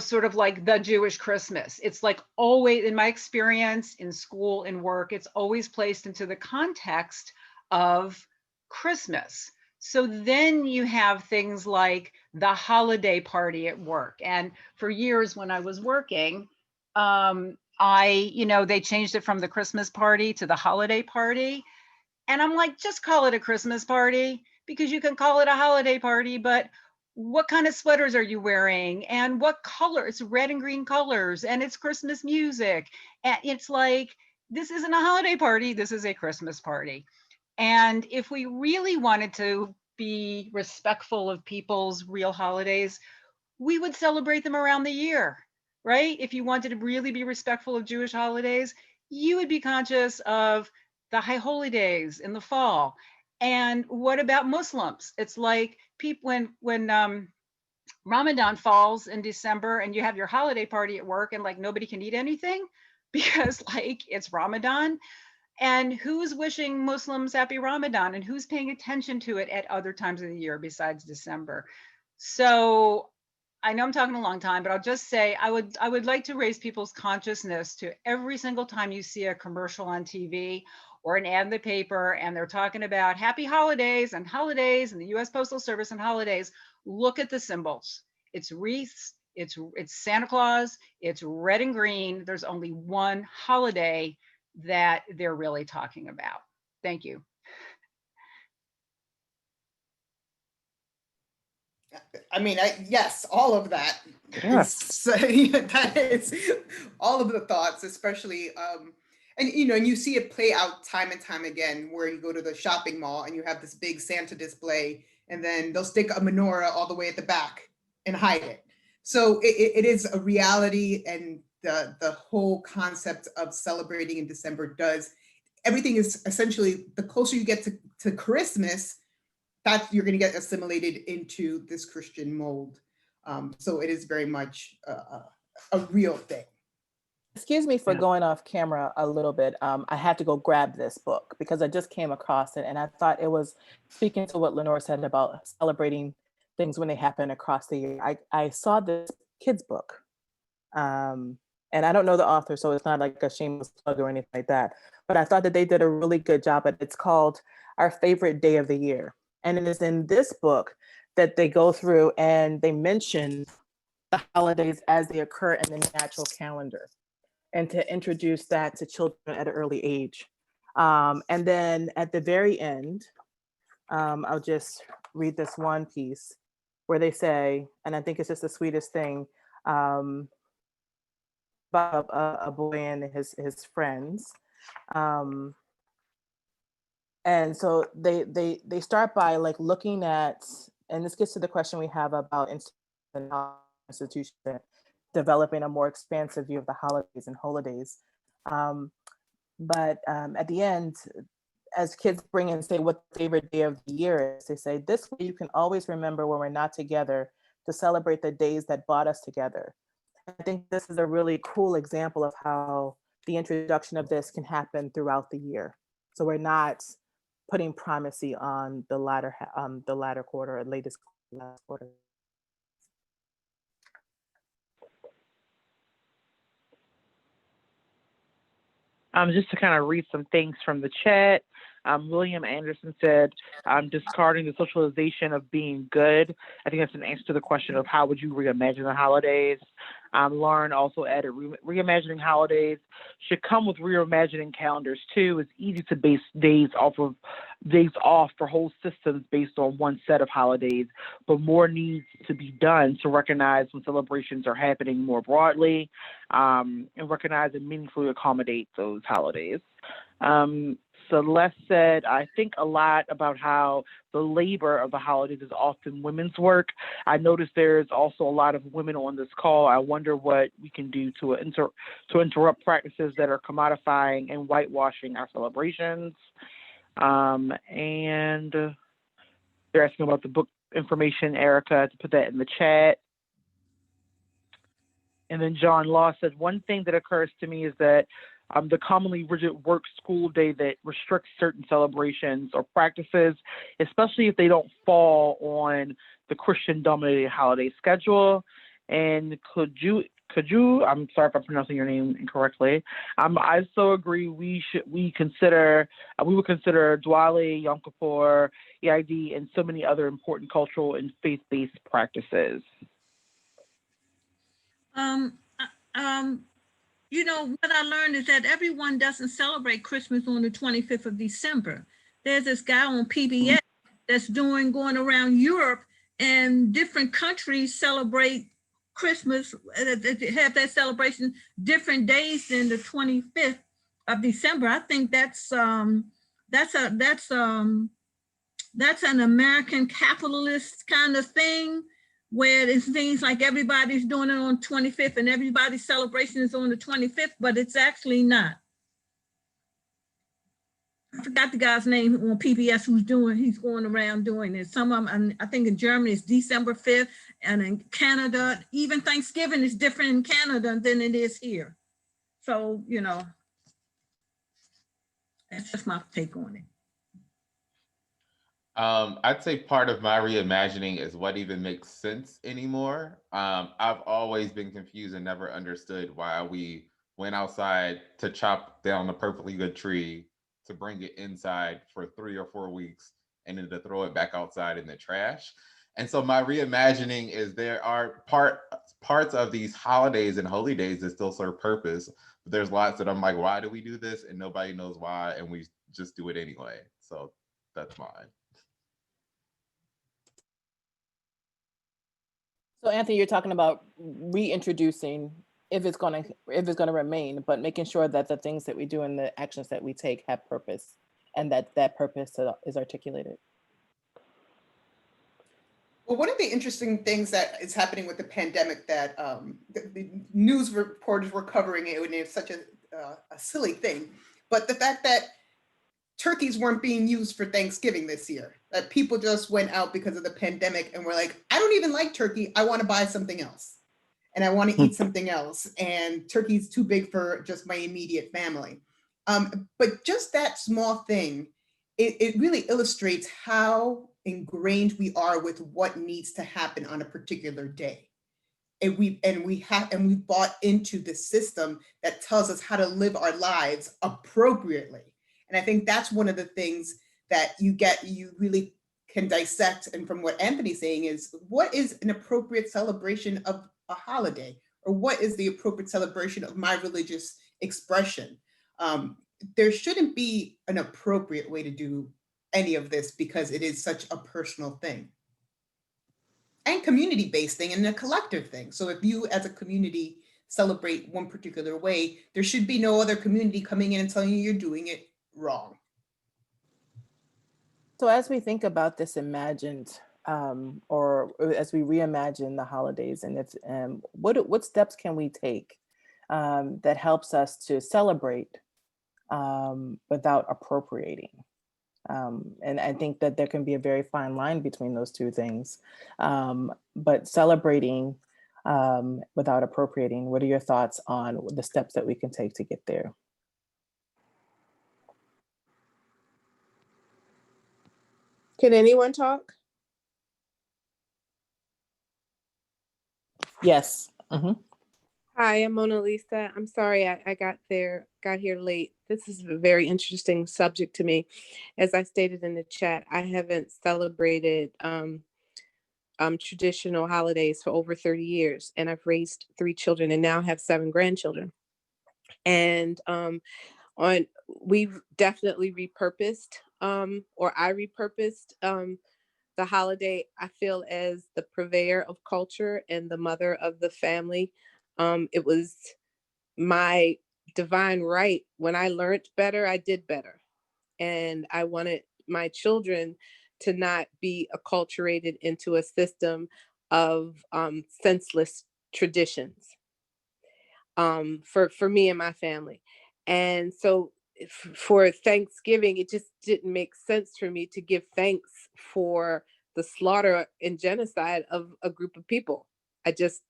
G: sort of like the Jewish Christmas. It's like always, in my experience in school and work, it's always placed into the context of Christmas. So then you have things like the holiday party at work. And for years when I was working, they changed it from the Christmas party to the holiday party. And I'm like, just call it a Christmas party, because you can call it a holiday party, but what kind of sweaters are you wearing? And what color? It's red and green colors, and it's Christmas music. And it's like, this isn't a holiday party, this is a Christmas party. And if we really wanted to be respectful of people's real holidays, we would celebrate them around the year, right? If you wanted to really be respectful of Jewish holidays, you would be conscious of the high holy days in the fall. And what about Muslims? It's like people when Ramadan falls in December and you have your holiday party at work and like nobody can eat anything because like it's Ramadan. And who's wishing Muslims happy Ramadan, and who's paying attention to it at other times of the year besides December? So I know I'm talking a long time, but I'll just say I would like to raise people's consciousness to every single time you see a commercial on TV or an ad in the paper and they're talking about happy holidays and the US Postal Service and holidays, look at the symbols. It's wreaths, it's Santa Claus, it's red and green. There's only one holiday that they're really talking about. Thank you.
C: I mean, yes, all of that.
A: Yes.
C: That is all of the thoughts, especially, and you see it play out time and time again, where you go to the shopping mall and you have this big Santa display, and then they'll stick a menorah all the way at the back and hide it. So it is a reality, and the whole concept of celebrating in December everything is essentially, the closer you get to Christmas, that you're going to get assimilated into this Christian mold. So it is very much a real thing.
B: Excuse me for going off camera a little bit. I had to go grab this book because I just came across it and I thought it was speaking to what Lenore said about celebrating things when they happen across the year. I saw this kid's book, and I don't know the author, so it's not like a shameless plug or anything like that, but I thought that they did a really good job. It's called Our Favorite Day of the Year. And it is in this book that they go through and they mention the holidays as they occur in the natural calendar, and to introduce that to children at an early age. And then at the very end, I'll just read this one piece where they say, and I think it's just the sweetest thing, about a boy and his friends. And so they start by like looking at, and this gets to the question we have about institutions developing a more expansive view of the holidays and holidays. But at the end, as kids bring in, say what the favorite day of the year is, they say, this way you can always remember when we're not together to celebrate the days that brought us together. I think this is a really cool example of how the introduction of this can happen throughout the year. So we're not putting primacy on the latter quarter or latest last quarter.
A: Just to kind of read some things from the chat. William Anderson said, discarding the socialization of being good. I think that's an answer to the question of how would you reimagine the holidays. Lauren also added, reimagining holidays should come with reimagining calendars too. It's easy to base days off for whole systems based on one set of holidays, but more needs to be done to recognize when celebrations are happening more broadly, and recognize and meaningfully accommodate those holidays. Celeste said, I think a lot about how the labor of the holidays is often women's work. I noticed there's also a lot of women on this call. I wonder what we can do to interrupt practices that are commodifying and whitewashing our celebrations. And they're asking about the book information, Erica, to put that in the chat. And then John Law said, one thing that occurs to me is that the commonly rigid work school day that restricts certain celebrations or practices, especially if they don't fall on the Christian-dominated holiday schedule. And could you, I'm sorry if I'm pronouncing your name incorrectly. I so agree. We would consider Diwali, Yom Kippur, Eid, and so many other important cultural and faith-based practices.
E: You know, what I learned is that everyone doesn't celebrate Christmas on the 25th of December. There's this guy on PBS that's going around Europe, and different countries celebrate Christmas, have that celebration different days than the 25th of December. I think that's an American capitalist kind of thing, where it seems like everybody's doing it on 25th and everybody's celebration is on the 25th, but it's actually not. I forgot the guy's name on PBS he's going around doing it. Some of them, I think in Germany it's December 5th, and in Canada, even Thanksgiving is different in Canada than it is here. So, you know, that's just my take on it.
D: I'd say part of my reimagining is what even makes sense anymore. I've always been confused and never understood why we went outside to chop down a perfectly good tree to bring it inside for 3 or 4 weeks and then to throw it back outside in the trash. And so my reimagining is there are parts of these holidays and holy days that still serve purpose, but there's lots that I'm like, why do we do this? And nobody knows why, and we just do it anyway. So that's mine.
B: So Anthony, you're talking about reintroducing if it's going to remain, but making sure that the things that we do and the actions that we take have purpose, and that purpose is articulated.
C: Well, one of the interesting things that is happening with the pandemic that the news reporters were covering it, and it's such a silly thing, but the fact that turkeys weren't being used for Thanksgiving this year, that people just went out because of the pandemic and were like, I don't even like turkey. I want to buy something else. And I want to eat something else. And turkey's too big for just my immediate family. But just that small thing, it really illustrates how ingrained we are with what needs to happen on a particular day. And we've bought into the system that tells us how to live our lives appropriately. And I think that's one of the things that you really can dissect. And from what Anthony's saying is, what is an appropriate celebration of a holiday? Or what is the appropriate celebration of my religious expression? There shouldn't be an appropriate way to do any of this because it is such a personal thing. And community-based thing and a collective thing. So if you as a community celebrate one particular way, there should be no other community coming in and telling you you're doing it wrong.
B: So as we think about this imagined, or as we reimagine the holidays, and if what steps can we take that helps us to celebrate without appropriating? And I think that there can be a very fine line between those two things. But celebrating without appropriating, what are your thoughts on the steps that we can take to get there?
H: Can anyone talk?
B: Yes. Mhm.
H: Hi, I'm Mona Lisa. I'm sorry I got here late. This is a very interesting subject to me. As I stated in the chat, I haven't celebrated traditional holidays for over 30 years, and I've raised 3 children and now have 7 grandchildren. And we've definitely repurposed, or I repurposed the holiday, I feel, as the purveyor of culture and the mother of the family. It was my divine right. When I learned better, I did better. And I wanted my children to not be acculturated into a system of senseless traditions, for me and my family. And so for Thanksgiving, it just didn't make sense for me to give thanks for the slaughter and genocide of a group of people. I just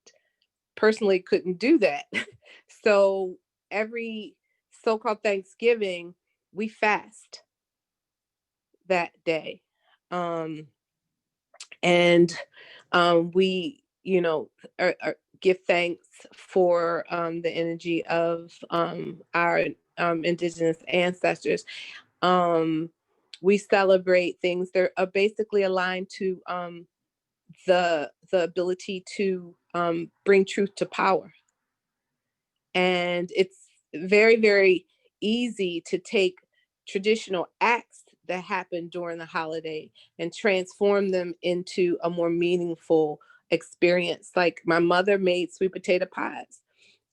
H: personally couldn't do that. So every so-called Thanksgiving, we fast that day. And we, give thanks for the energy of our indigenous ancestors. We celebrate things that are basically aligned to the ability to bring truth to power. And it's very, very easy to take traditional acts that happen during the holiday and transform them into a more meaningful experience. Like my mother made sweet potato pies,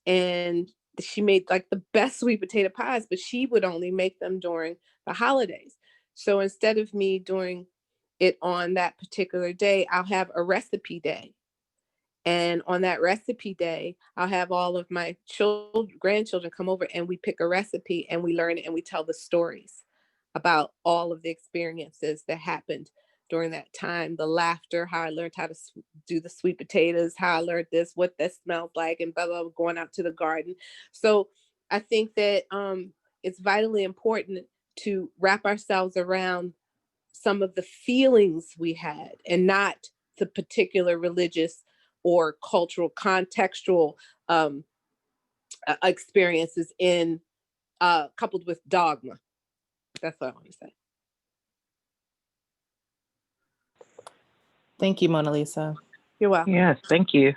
H: and she made like the best sweet potato pies, but she would only make them during the holidays. So instead of me doing it on that particular day, I'll have a recipe day. And on that recipe day, I'll have all of my grandchildren come over, and we pick a recipe and we learn it and we tell the stories about all of the experiences that happened during that time, the laughter, how I learned how to do the sweet potatoes, how I learned this, what that smells like, and blah, blah, blah, going out to the garden. So I think that it's vitally important to wrap ourselves around some of the feelings we had and not the particular religious or cultural contextual experiences in coupled with dogma. That's what I want to say.
B: Thank you, Mona Lisa.
H: You're welcome.
A: Yes, thank you.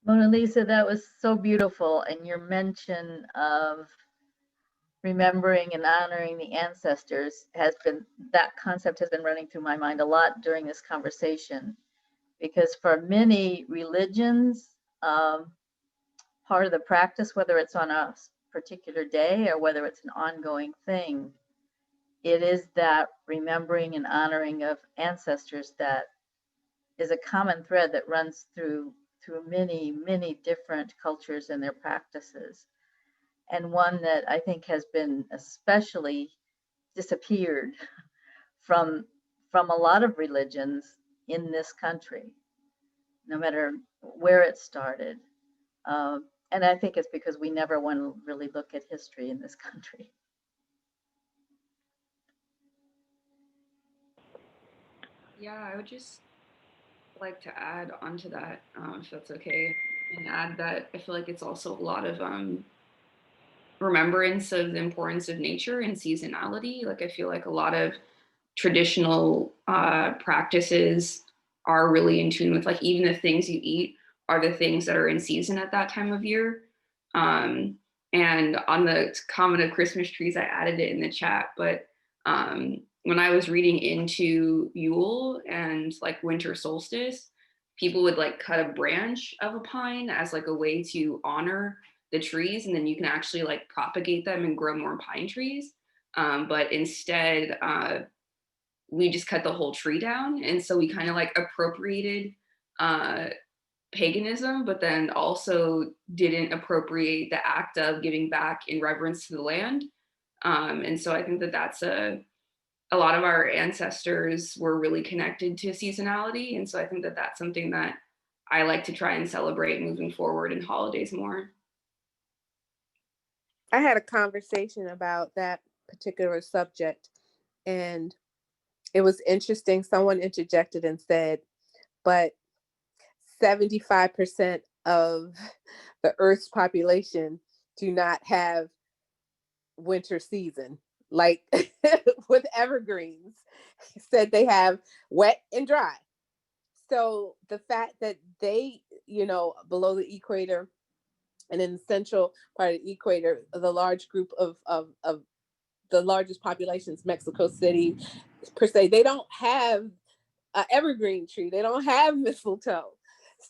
I: Mona Lisa, that was so beautiful. And your mention of remembering and honoring the ancestors that concept has been running through my mind a lot during this conversation, because for many religions, part of the practice, whether it's on a particular day or whether it's an ongoing thing, it is that remembering and honoring of ancestors that is a common thread that runs through many, many different cultures and their practices. And one that I think has been especially disappeared from a lot of religions in this country, no matter where it started. And I think it's because we never want to really look at history in this country.
J: Yeah, I would just like to add onto that, if that's okay, and add that I feel like it's also a lot of remembrance of the importance of nature and seasonality. Like I feel like a lot of traditional practices are really in tune with, like, even the things you eat are the things that are in season at that time of year. And on the comment of Christmas trees, I added it in the chat, but when I was reading into Yule and like winter solstice, people would like cut a branch of a pine as like a way to honor the trees, and then you can actually like propagate them and grow more pine trees. But instead, we just cut the whole tree down. And so we kind of like appropriated paganism, but then also didn't appropriate the act of giving back in reverence to the land. And so I think that that's a lot of our ancestors were really connected to seasonality. And so I think that that's something that I like to try and celebrate moving forward in holidays more.
H: I had a conversation about that particular subject, and it was interesting. Someone interjected and said, but 75% of the Earth's population do not have winter season, like with evergreens. He said they have wet and dry. So the fact that they, below the equator and in the central part of the equator, the large group of the largest populations, Mexico City per se, they don't have an evergreen tree. They don't have mistletoe.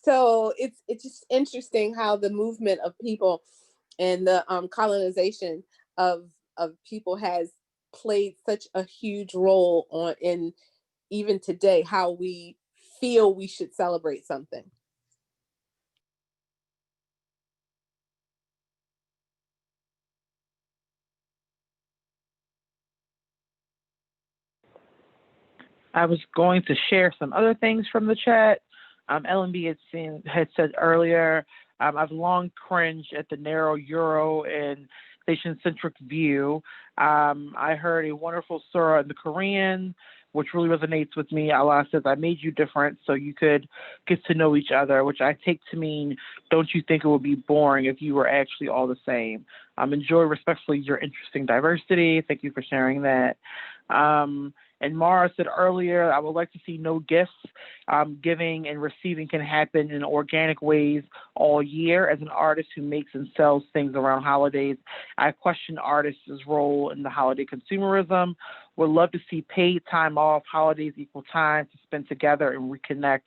H: So it's just interesting how the movement of people and the colonization of people has played such a huge role in even today, how we feel we should celebrate something.
A: I was going to share some other things from the chat. LMB had said earlier, I've long cringed at the narrow Euro and nation-centric view. I heard a wonderful surah in the Korean, which really resonates with me. Allah says, I made you different so you could get to know each other, which I take to mean, don't you think it would be boring if you were actually all the same? Enjoy respectfully your interesting diversity. Thank you for sharing that. And Mara said earlier, I would like to see no gifts. Giving and receiving can happen in organic ways all year. As an artist who makes and sells things around holidays, I question artists' role in the holiday consumerism. Would love to see paid time off, holidays equal time to spend together and reconnect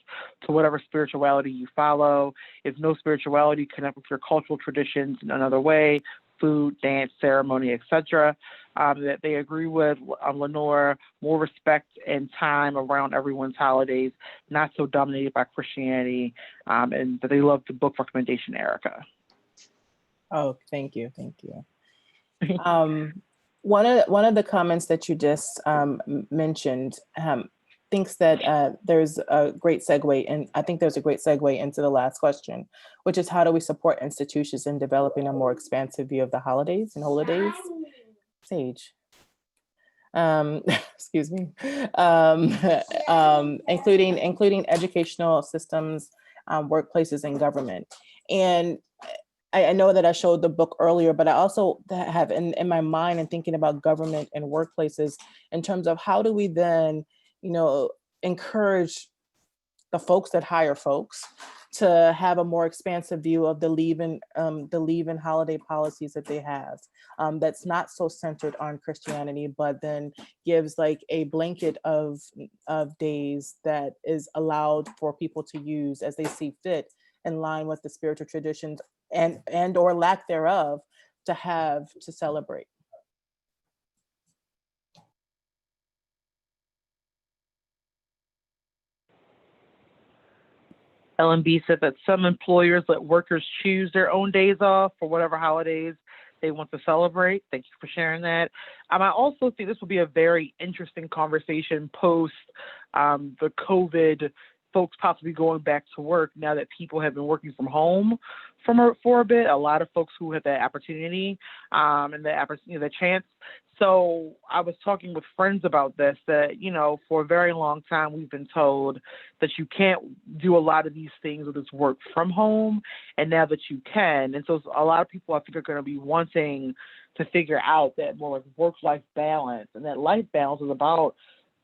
A: to whatever spirituality you follow. If no spirituality, connect with your cultural traditions in another way, food, dance, ceremony, etc. That they agree with Lenore, more respect and time around everyone's holidays, not so dominated by Christianity, and that they love the book recommendation, Erica.
B: Oh, thank you. One of the comments that you just mentioned thinks that there's a great segue, and I think there's a great segue into the last question, which is how do we support institutions in developing a more expansive view of the holidays and holidays? Sage. Excuse me. Including educational systems, workplaces, and government. And I know that I showed the book earlier, but I also have in my mind and thinking about government and workplaces in terms of how do we then, encourage the folks that hire folks to have a more expansive view of the leave and holiday policies that they have. That's not so centered on Christianity, but then gives like a blanket of days that is allowed for people to use as they see fit, in line with the spiritual traditions and or lack thereof to celebrate.
A: LMB said that some employers let workers choose their own days off for whatever holidays they want to celebrate. Thank you for sharing that. I also think this will be a very interesting conversation post the COVID folks possibly going back to work now that people have been working from home for a bit. A lot of folks who had that opportunity and the chance. So I was talking with friends about this, that, for a very long time, we've been told that you can't do a lot of these things with this work from home, and now that you can. And so a lot of people, I think, are going to be wanting to figure out that more like work-life balance, and that life balance is about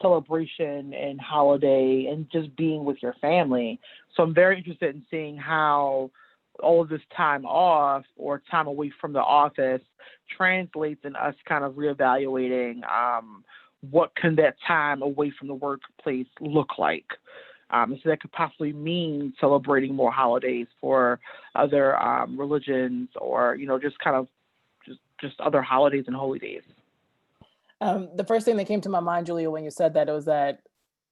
A: celebration and holiday and just being with your family. So I'm very interested in seeing how all of this time off or time away from the office translates in us kind of reevaluating what can that time away from the workplace look like. So that could possibly mean celebrating more holidays for other religions, or just kind of just other holidays and holy days.
B: The first thing that came to my mind, Julia, when you said that, it was that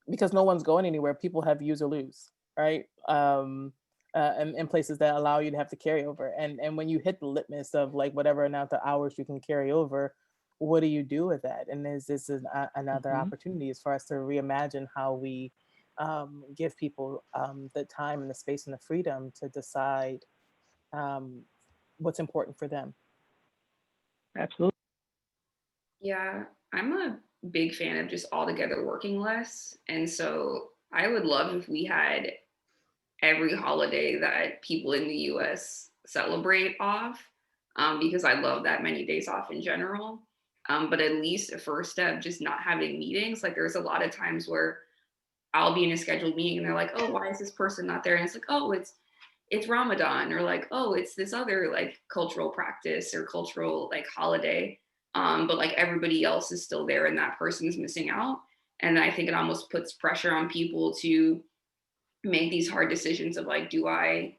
B: because no one's going anywhere, people have use or lose, right? In places that allow you to have to carry over. And when you hit the litmus of like whatever amount of hours you can carry over, what do you do with that? And this is another opportunity is for us to reimagine how we give people the time and the space and the freedom to decide what's important for them.
A: Absolutely.
J: Yeah, I'm a big fan of just altogether working less. And so I would love if we had every holiday that people in the US celebrate off, because I love that many days off in general. But at least a first step, just not having meetings. Like there's a lot of times where I'll be in a scheduled meeting and they're like, oh, why is this person not there? And it's like, oh, it's Ramadan, or like, oh, it's this other like cultural practice or cultural like holiday. But like everybody else is still there and that person's missing out. And I think it almost puts pressure on people to make these hard decisions of like, do I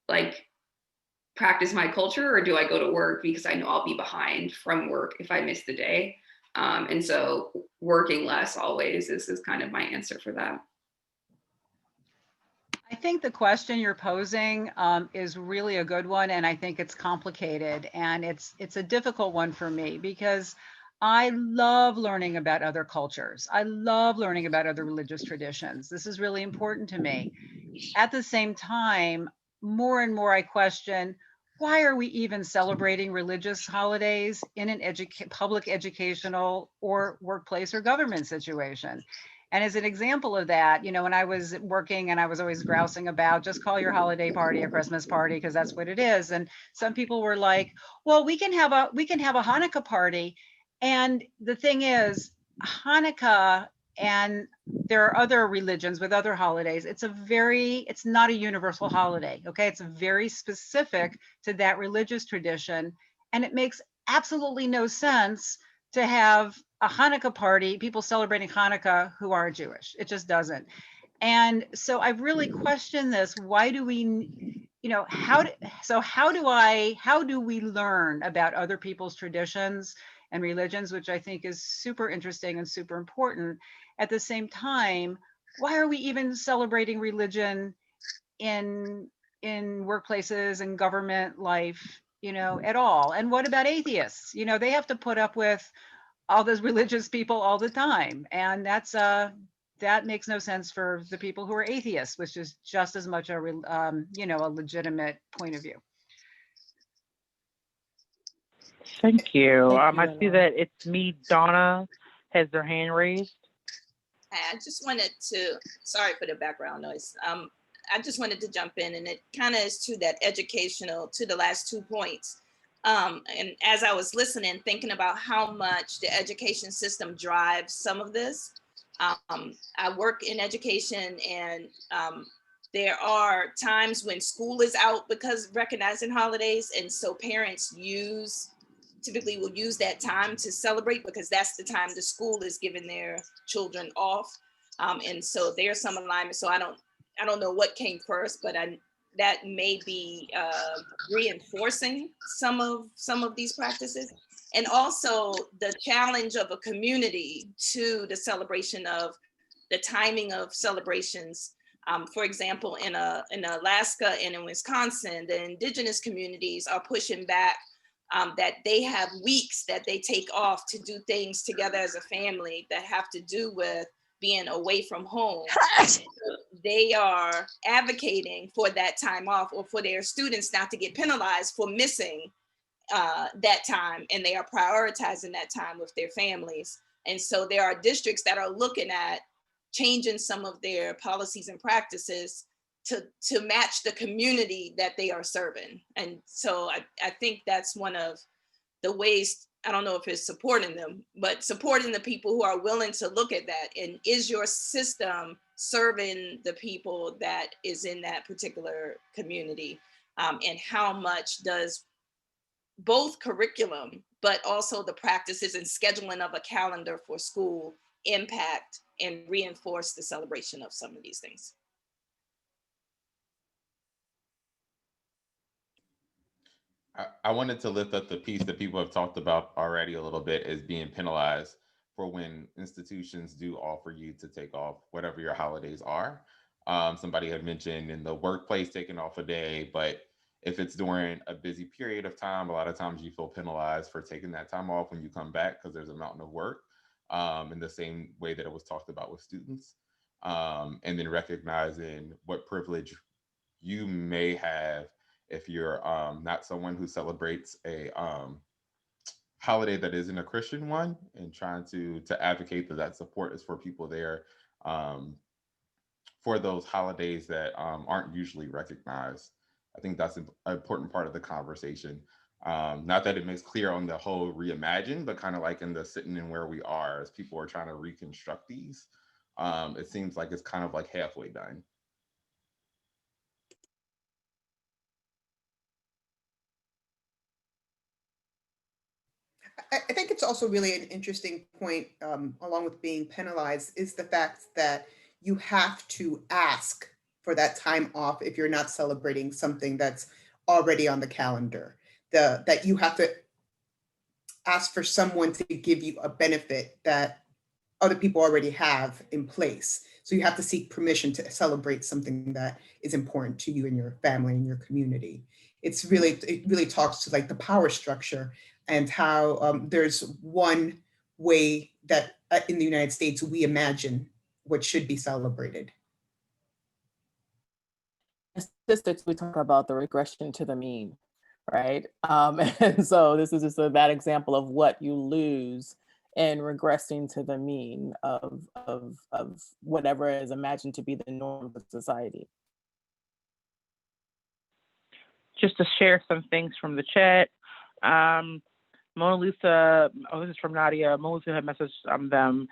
J: like practice my culture or do I go to work because I know I'll be behind from work if I miss the day. And so working less always is kind of my answer for that.
G: I think the question you're posing is really a good one, and I think it's complicated, and it's a difficult one for me because I love learning about other cultures. I love learning about other religious traditions. This is really important to me. At the same time, more and more I question, why are we even celebrating religious holidays in an public educational or workplace or government situation? And as an example of that, you know, when I was working and I was always grousing about just call your holiday party a Christmas party because that's what it is. And some people were like, well, we can have a Hanukkah party. And the thing is, Hanukkah, and there are other religions with other holidays, it's not a universal holiday. Okay. It's very specific to that religious tradition. And it makes absolutely no sense to have a Hanukkah party, people celebrating Hanukkah who aren't Jewish. It just doesn't. And so I've really questioned this. Why do we, you know, how do we learn about other people's traditions and religions, which I think is super interesting and super important. At the same time, why are we even celebrating religion in workplaces and government life, you know, at all? And what about atheists? You know, they have to put up with all those religious people all the time. And that makes no sense for the people who are atheists, which is just as much a legitimate point of view.
A: Thank you.
B: Thank you,
A: I see
B: Anna.
A: that it's me, Donna has their hand raised.
K: I just wanted to, sorry for the background noise. I just wanted to jump in, and it kind of is to that educational, to the last 2 points. And as I was listening, thinking about how much the education system drives some of this. I work in education, and there are times when school is out because recognizing holidays. And so parents typically will use that time to celebrate because that's the time the school is giving their children off. And so there's some alignment. So I don't know what came first, but that may be reinforcing some of these practices. And also the challenge of a community to the celebration of the timing of celebrations. For example, in Alaska and in Wisconsin, the indigenous communities are pushing back that they have weeks that they take off to do things together as a family that have to do with being away from home. They are advocating for that time off, or for their students not to get penalized for missing that time, and they are prioritizing that time with their families. And so there are districts that are looking at changing some of their policies and practices to match the community that they are serving. And so I think that's one of the ways, I don't know if it's supporting them, but supporting the people who are willing to look at that. And is your system serving the people that is in that particular community? And how much does both curriculum, but also the practices and scheduling of a calendar for school impact and reinforce the celebration of some of these things?
D: I wanted to lift up the piece that people have talked about already a little bit, is being penalized for when institutions do offer you to take off whatever your holidays are. Somebody had mentioned in the workplace taking off a day, but if it's during a busy period of time, a lot of times you feel penalized for taking that time off when you come back because there's a mountain of work, in the same way that it was talked about with students. and then recognizing what privilege you may have if you're not someone who celebrates a holiday that isn't a Christian one, and trying to advocate that that support is for people there um, for those holidays that aren't usually recognized. I think that's an important part of the conversation. Not that it makes clear on the whole reimagine, but kind of like in the sitting and where we are as people are trying to reconstruct these. It seems like it's kind of like halfway done.
C: I think it's also really an interesting point, along with being penalized, is the fact that you have to ask for that time off if you're not celebrating something that's already on the calendar. That you have to ask for someone to give you a benefit that other people already have in place. So you have to seek permission to celebrate something that is important to you and your family and your community. It really talks to like the power structure and how there's one way that in the United States we imagine what should be celebrated.
B: Statistics, we talk about the regression to the mean, right? And so this is just a bad example of what you lose in regressing to the mean of whatever is imagined to be the norm of society.
A: Just to share some things from the chat. Mona Lisa, this is from Nadia. Mona Lisa had messaged them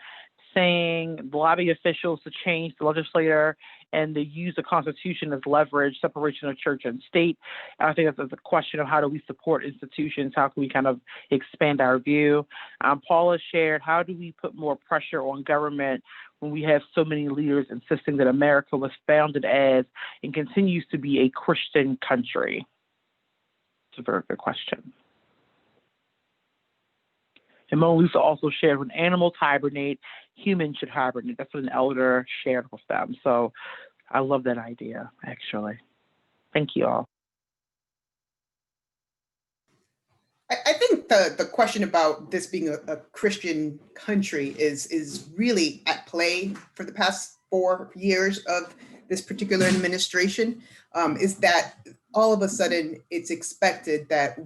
A: saying the lobby officials to change the legislator and they use the Constitution as leverage, separation of church and state. And I think that's a question of how do we support institutions? How can we kind of expand our view? Paula shared, how do we put more pressure on government when we have so many leaders insisting that America was founded as and continues to be a Christian country? It's a very good question. And Mona Lisa also shared, when animals hibernate, humans should hibernate. That's what an elder shared with them. So I love that idea, actually. Thank you all.
C: I think the question about this being a Christian country is really at play for the past 4 years of this particular administration, is that all of a sudden it's expected that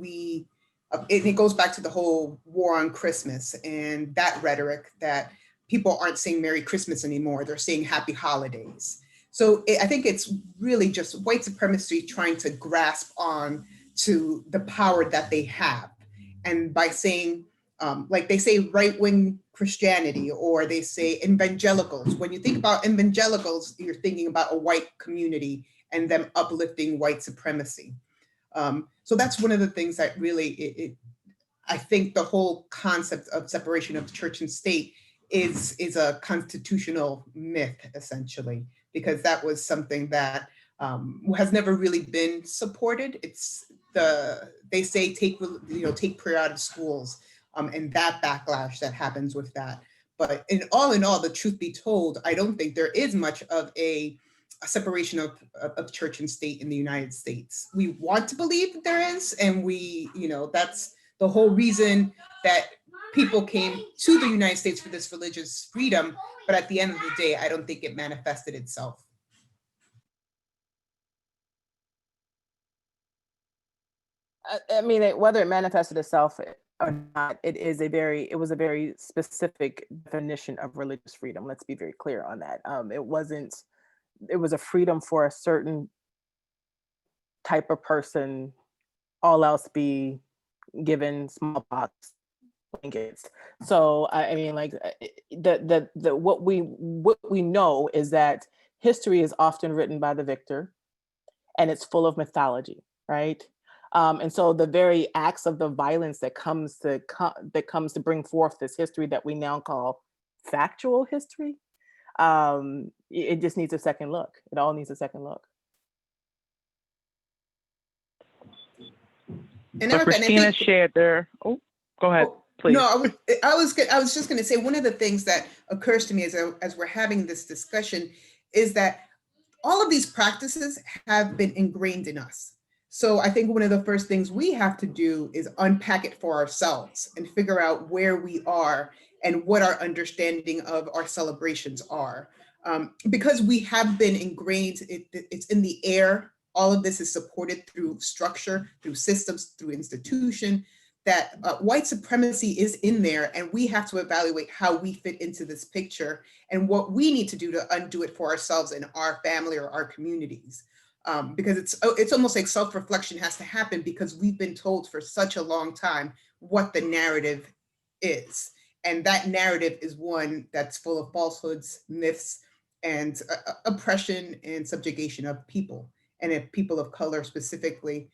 C: it goes back to the whole war on Christmas and that rhetoric that people aren't saying Merry Christmas anymore, they're saying Happy Holidays. So I think it's really just white supremacy trying to grasp on to the power that they have. And by saying, like they say right-wing Christianity, or they say evangelicals. When you think about evangelicals, you're thinking about a white community and them uplifting white supremacy. So that's one of the things that really, I think the whole concept of separation of church and state is a constitutional myth, essentially, because that was something that has never really been supported. They say take prayer out of schools, and that backlash that happens with that. But in all, the truth be told, I don't think there is much of a separation of church and state in the United States. We want to believe that there is, and that's the whole reason that people came to the United States for this religious freedom. But at the end of the day, I don't think it manifested itself.
B: I mean, whether it manifested itself or not, it was a very specific definition of religious freedom. Let's be very clear on that. It was a freedom for a certain type of person, all else be given smallpox blankets. So I mean, like what we know is that history is often written by the victor, and it's full of mythology, right? And so the very acts of the violence that comes to bring forth this history that we now call factual history, it just needs a second look. It all needs a second look.
C: And
A: so Christina shared there. Oh, go ahead, please.
C: No, I was just going to say, one of the things that occurs to me as we're having this discussion is that all of these practices have been ingrained in us. So I think one of the first things we have to do is unpack it for ourselves and figure out where we are and what our understanding of our celebrations are. Because we have been ingrained, it's in the air. All of this is supported through structure, through systems, through institution, that white supremacy is in there, and we have to evaluate how we fit into this picture and what we need to do to undo it for ourselves and our family or our communities. Because it's almost like self-reflection has to happen, because we've been told for such a long time what the narrative is. And that narrative is one that's full of falsehoods, myths, and oppression and subjugation of people, and if people of color specifically,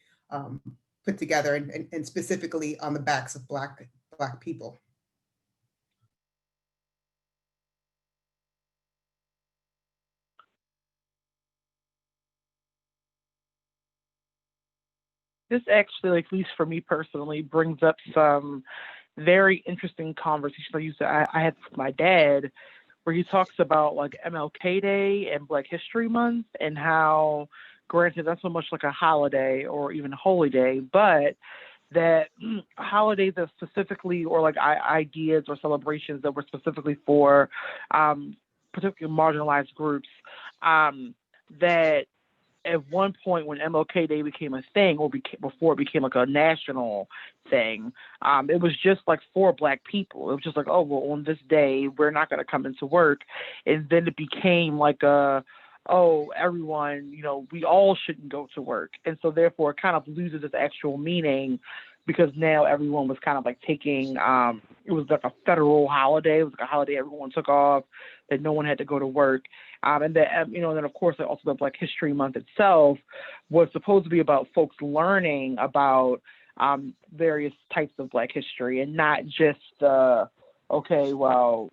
C: put together, and specifically on the backs of Black people.
A: This actually, like, at least for me personally, brings up some very interesting conversations I had with my dad, where he talks about like MLK Day and Black History Month, and how, granted, that's so much like a holiday or even a holy day, but that holidays that specifically, or like ideas or celebrations that were specifically for particularly marginalized groups, that at one point when MLK Day became a thing, or before it became like a national thing, it was just like for Black people. It was just like, oh, well, on this day, we're not going to come into work. And then it became like oh, everyone, we all shouldn't go to work. And so therefore it kind of loses its actual meaning, because now everyone was kind of like taking, it was like a federal holiday. It was like a holiday everyone took off, that no one had to go to work. And then, then of course, also the Black History Month itself was supposed to be about folks learning about various types of Black history, and not just, okay, well,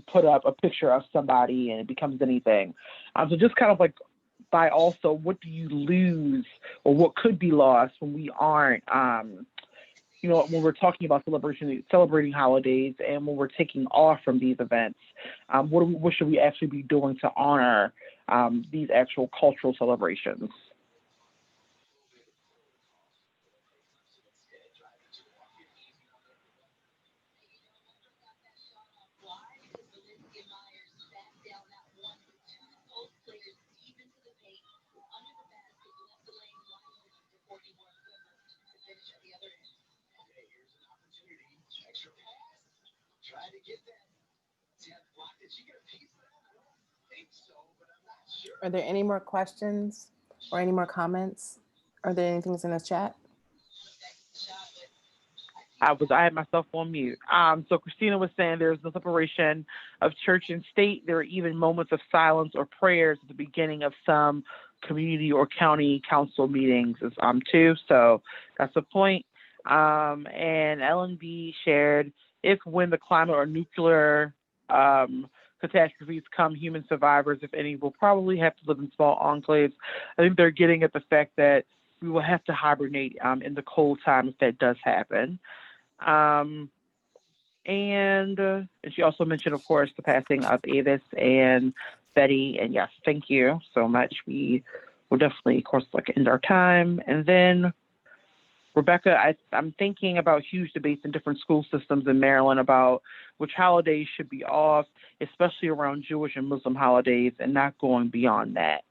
A: put up a picture of somebody and it becomes anything. So just kind of like, by also, what do you lose, or what could be lost when we aren't, when we're talking about celebrating holidays, and when we're taking off from these events, what should we actually be doing to honor these actual cultural celebrations?
B: Are there any more questions or any more comments? Are there anything in the chat?
A: I had myself on mute. So Christina was saying there's no separation of church and state. There are even moments of silence or prayers at the beginning of some community or county council meetings too. So that's the point. And Ellen B shared, if when the climate or nuclear catastrophes come, human survivors, if any, will probably have to live in small enclaves. I think they're getting at the fact that we will have to hibernate in the cold time if that does happen. And she also mentioned, of course, the passing of Avis and Betty. And yes, thank you so much. We will definitely, of course, end our time. And then Rebecca, I'm thinking about huge debates in different school systems in Maryland about which holidays should be off, especially around Jewish and Muslim holidays, and not going beyond that.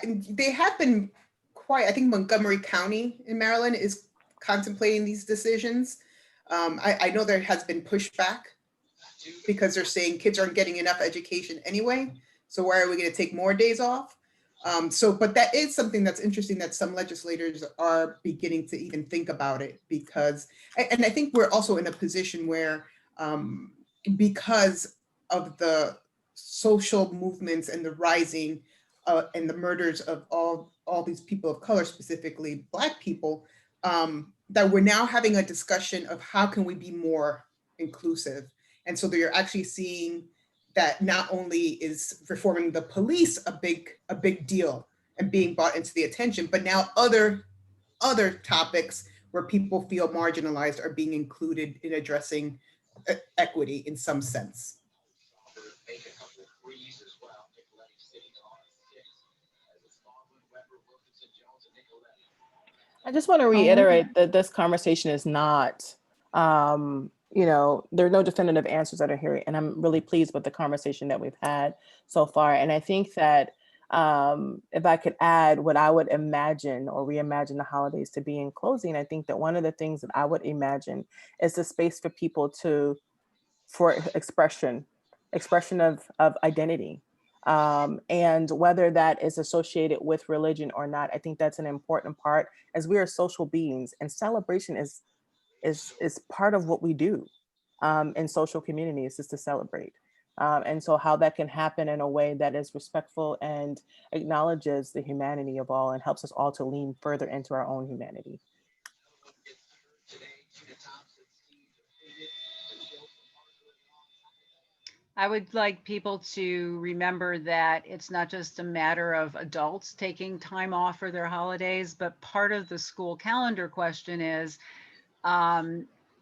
C: They have been quite, I think Montgomery County in Maryland is contemplating these decisions. I know there has been pushback, because they're saying kids aren't getting enough education anyway. So why are we going to take more days off? But that is something that's interesting, that some legislators are beginning to even think about it, because, and I think we're also in a position where, because of the social movements and the rising and the murders of all these people of color, specifically Black people, that we're now having a discussion of how can we be more inclusive. And so you're actually seeing that not only is reforming the police a big deal and being brought into the attention, but now other topics where people feel marginalized are being included in addressing equity in some sense.
B: I just want to reiterate that this conversation is not You know, there are no definitive answers that are here, and I'm really pleased with the conversation that we've had so far. And I think that if I could add what I would imagine or reimagine the holidays to be in closing, I think that one of the things that I would imagine is the space for people for expression of identity. And whether that is associated with religion or not, I think that's an important part, as we are social beings, and celebration is part of what we do in social communities, is to celebrate. And so how that can happen in a way that is respectful and acknowledges the humanity of all and helps us all to lean further into our own humanity.
G: I would like people to remember that it's not just a matter of adults taking time off for their holidays, but part of the school calendar question is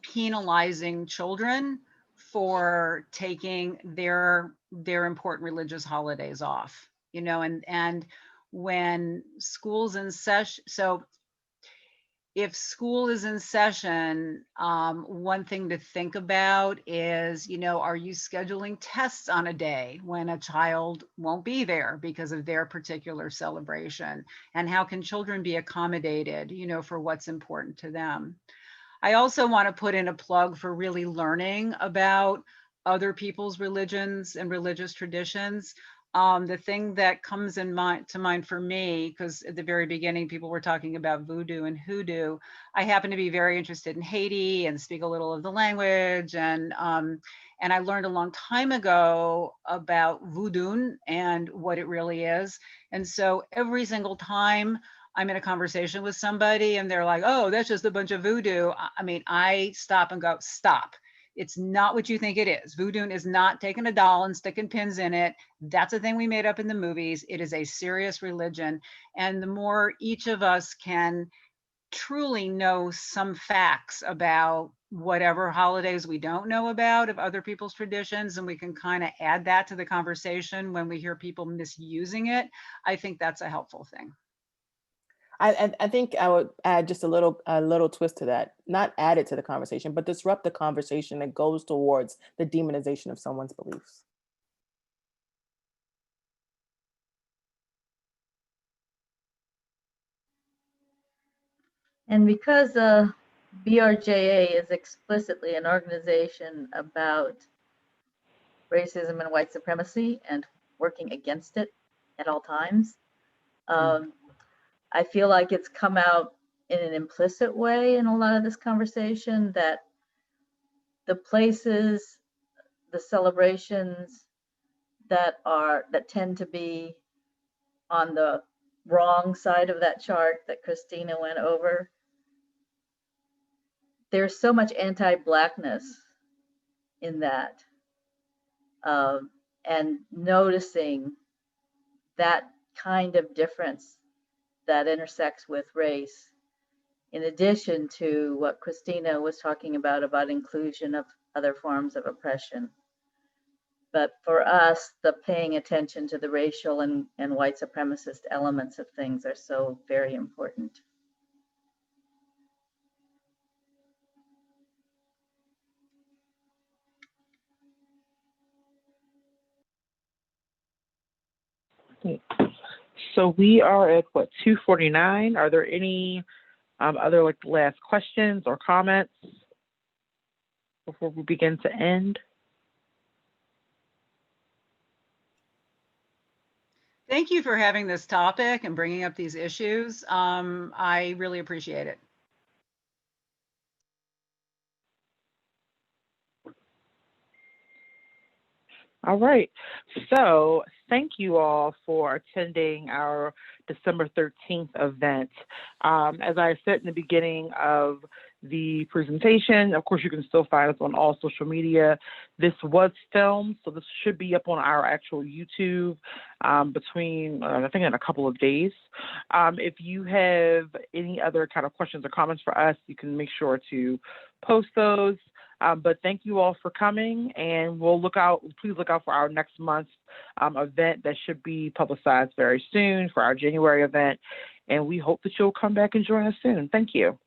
G: penalizing children for taking their important religious holidays off, you know, and when school's in session, so if school is in session, one thing to think about is, you know, are you scheduling tests on a day when a child won't be there because of their particular celebration? And how can children be accommodated, you know, for what's important to them? I also want to put in a plug for really learning about other people's religions and religious traditions. The thing that comes to mind for me, because at the very beginning, people were talking about voodoo and hoodoo. I happen to be very interested in Haiti and speak a little of the language. And I learned a long time ago about voodoo and what it really is. And so every single time I'm in a conversation with somebody and they're like, oh, that's just a bunch of voodoo. I mean, I stop and go, stop. It's not what you think it is. Voodoo is not taking a doll and sticking pins in it. That's a thing we made up in the movies. It is a serious religion. And the more each of us can truly know some facts about whatever holidays we don't know about of other people's traditions, and we can kind of add that to the conversation when we hear people misusing it, I think that's a helpful thing.
B: I think I would add just a little twist to that, not add it to the conversation, but disrupt the conversation that goes towards the demonization of someone's beliefs.
I: And because BRJA is explicitly an organization about racism and white supremacy and working against it at all times, I feel like it's come out in an implicit way in a lot of this conversation, that the places, the celebrations that tend to be on the wrong side of that chart that Christina went over, there's so much anti-Blackness in that, and noticing that kind of difference that intersects with race, in addition to what Christina was talking about inclusion of other forms of oppression. But for us, the paying attention to the racial and white supremacist elements of things are so very important.
A: So we are at what, 2:49? Are there any other like last questions or comments before we begin to end?
G: Thank you for having this topic and bringing up these issues. I really appreciate it.
A: All right. So thank you all for attending our December 13th event. As I said in the beginning of the presentation, of course, you can still find us on all social media. This was filmed, so this should be up on our actual YouTube between, I think, in a couple of days. If you have any other kind of questions or comments for us, you can make sure to post those. But thank you all for coming, and please look out for our next month's event that should be publicized very soon for our January event. And we hope that you'll come back and join us soon. Thank you.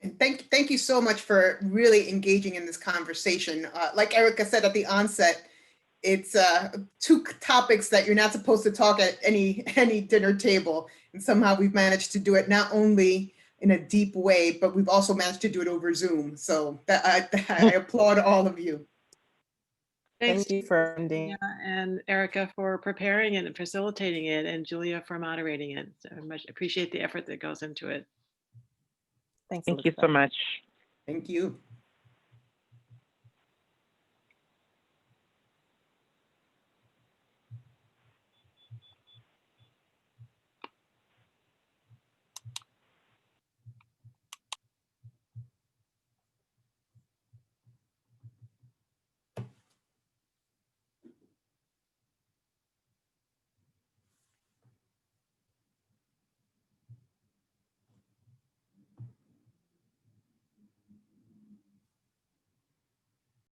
C: And thank you so much for really engaging in this conversation. Like Erica said at the onset, it's two topics that you're not supposed to talk at any dinner table. And somehow we've managed to do it not only in a deep way, but we've also managed to do it over Zoom. So that, I applaud all of you.
B: Thank you for ending.
L: Yeah, and Erica for preparing it and facilitating it, and Julia for moderating it. So I much appreciate the effort that goes into it.
B: Thanks.
A: Thank you so much.
C: Thank you.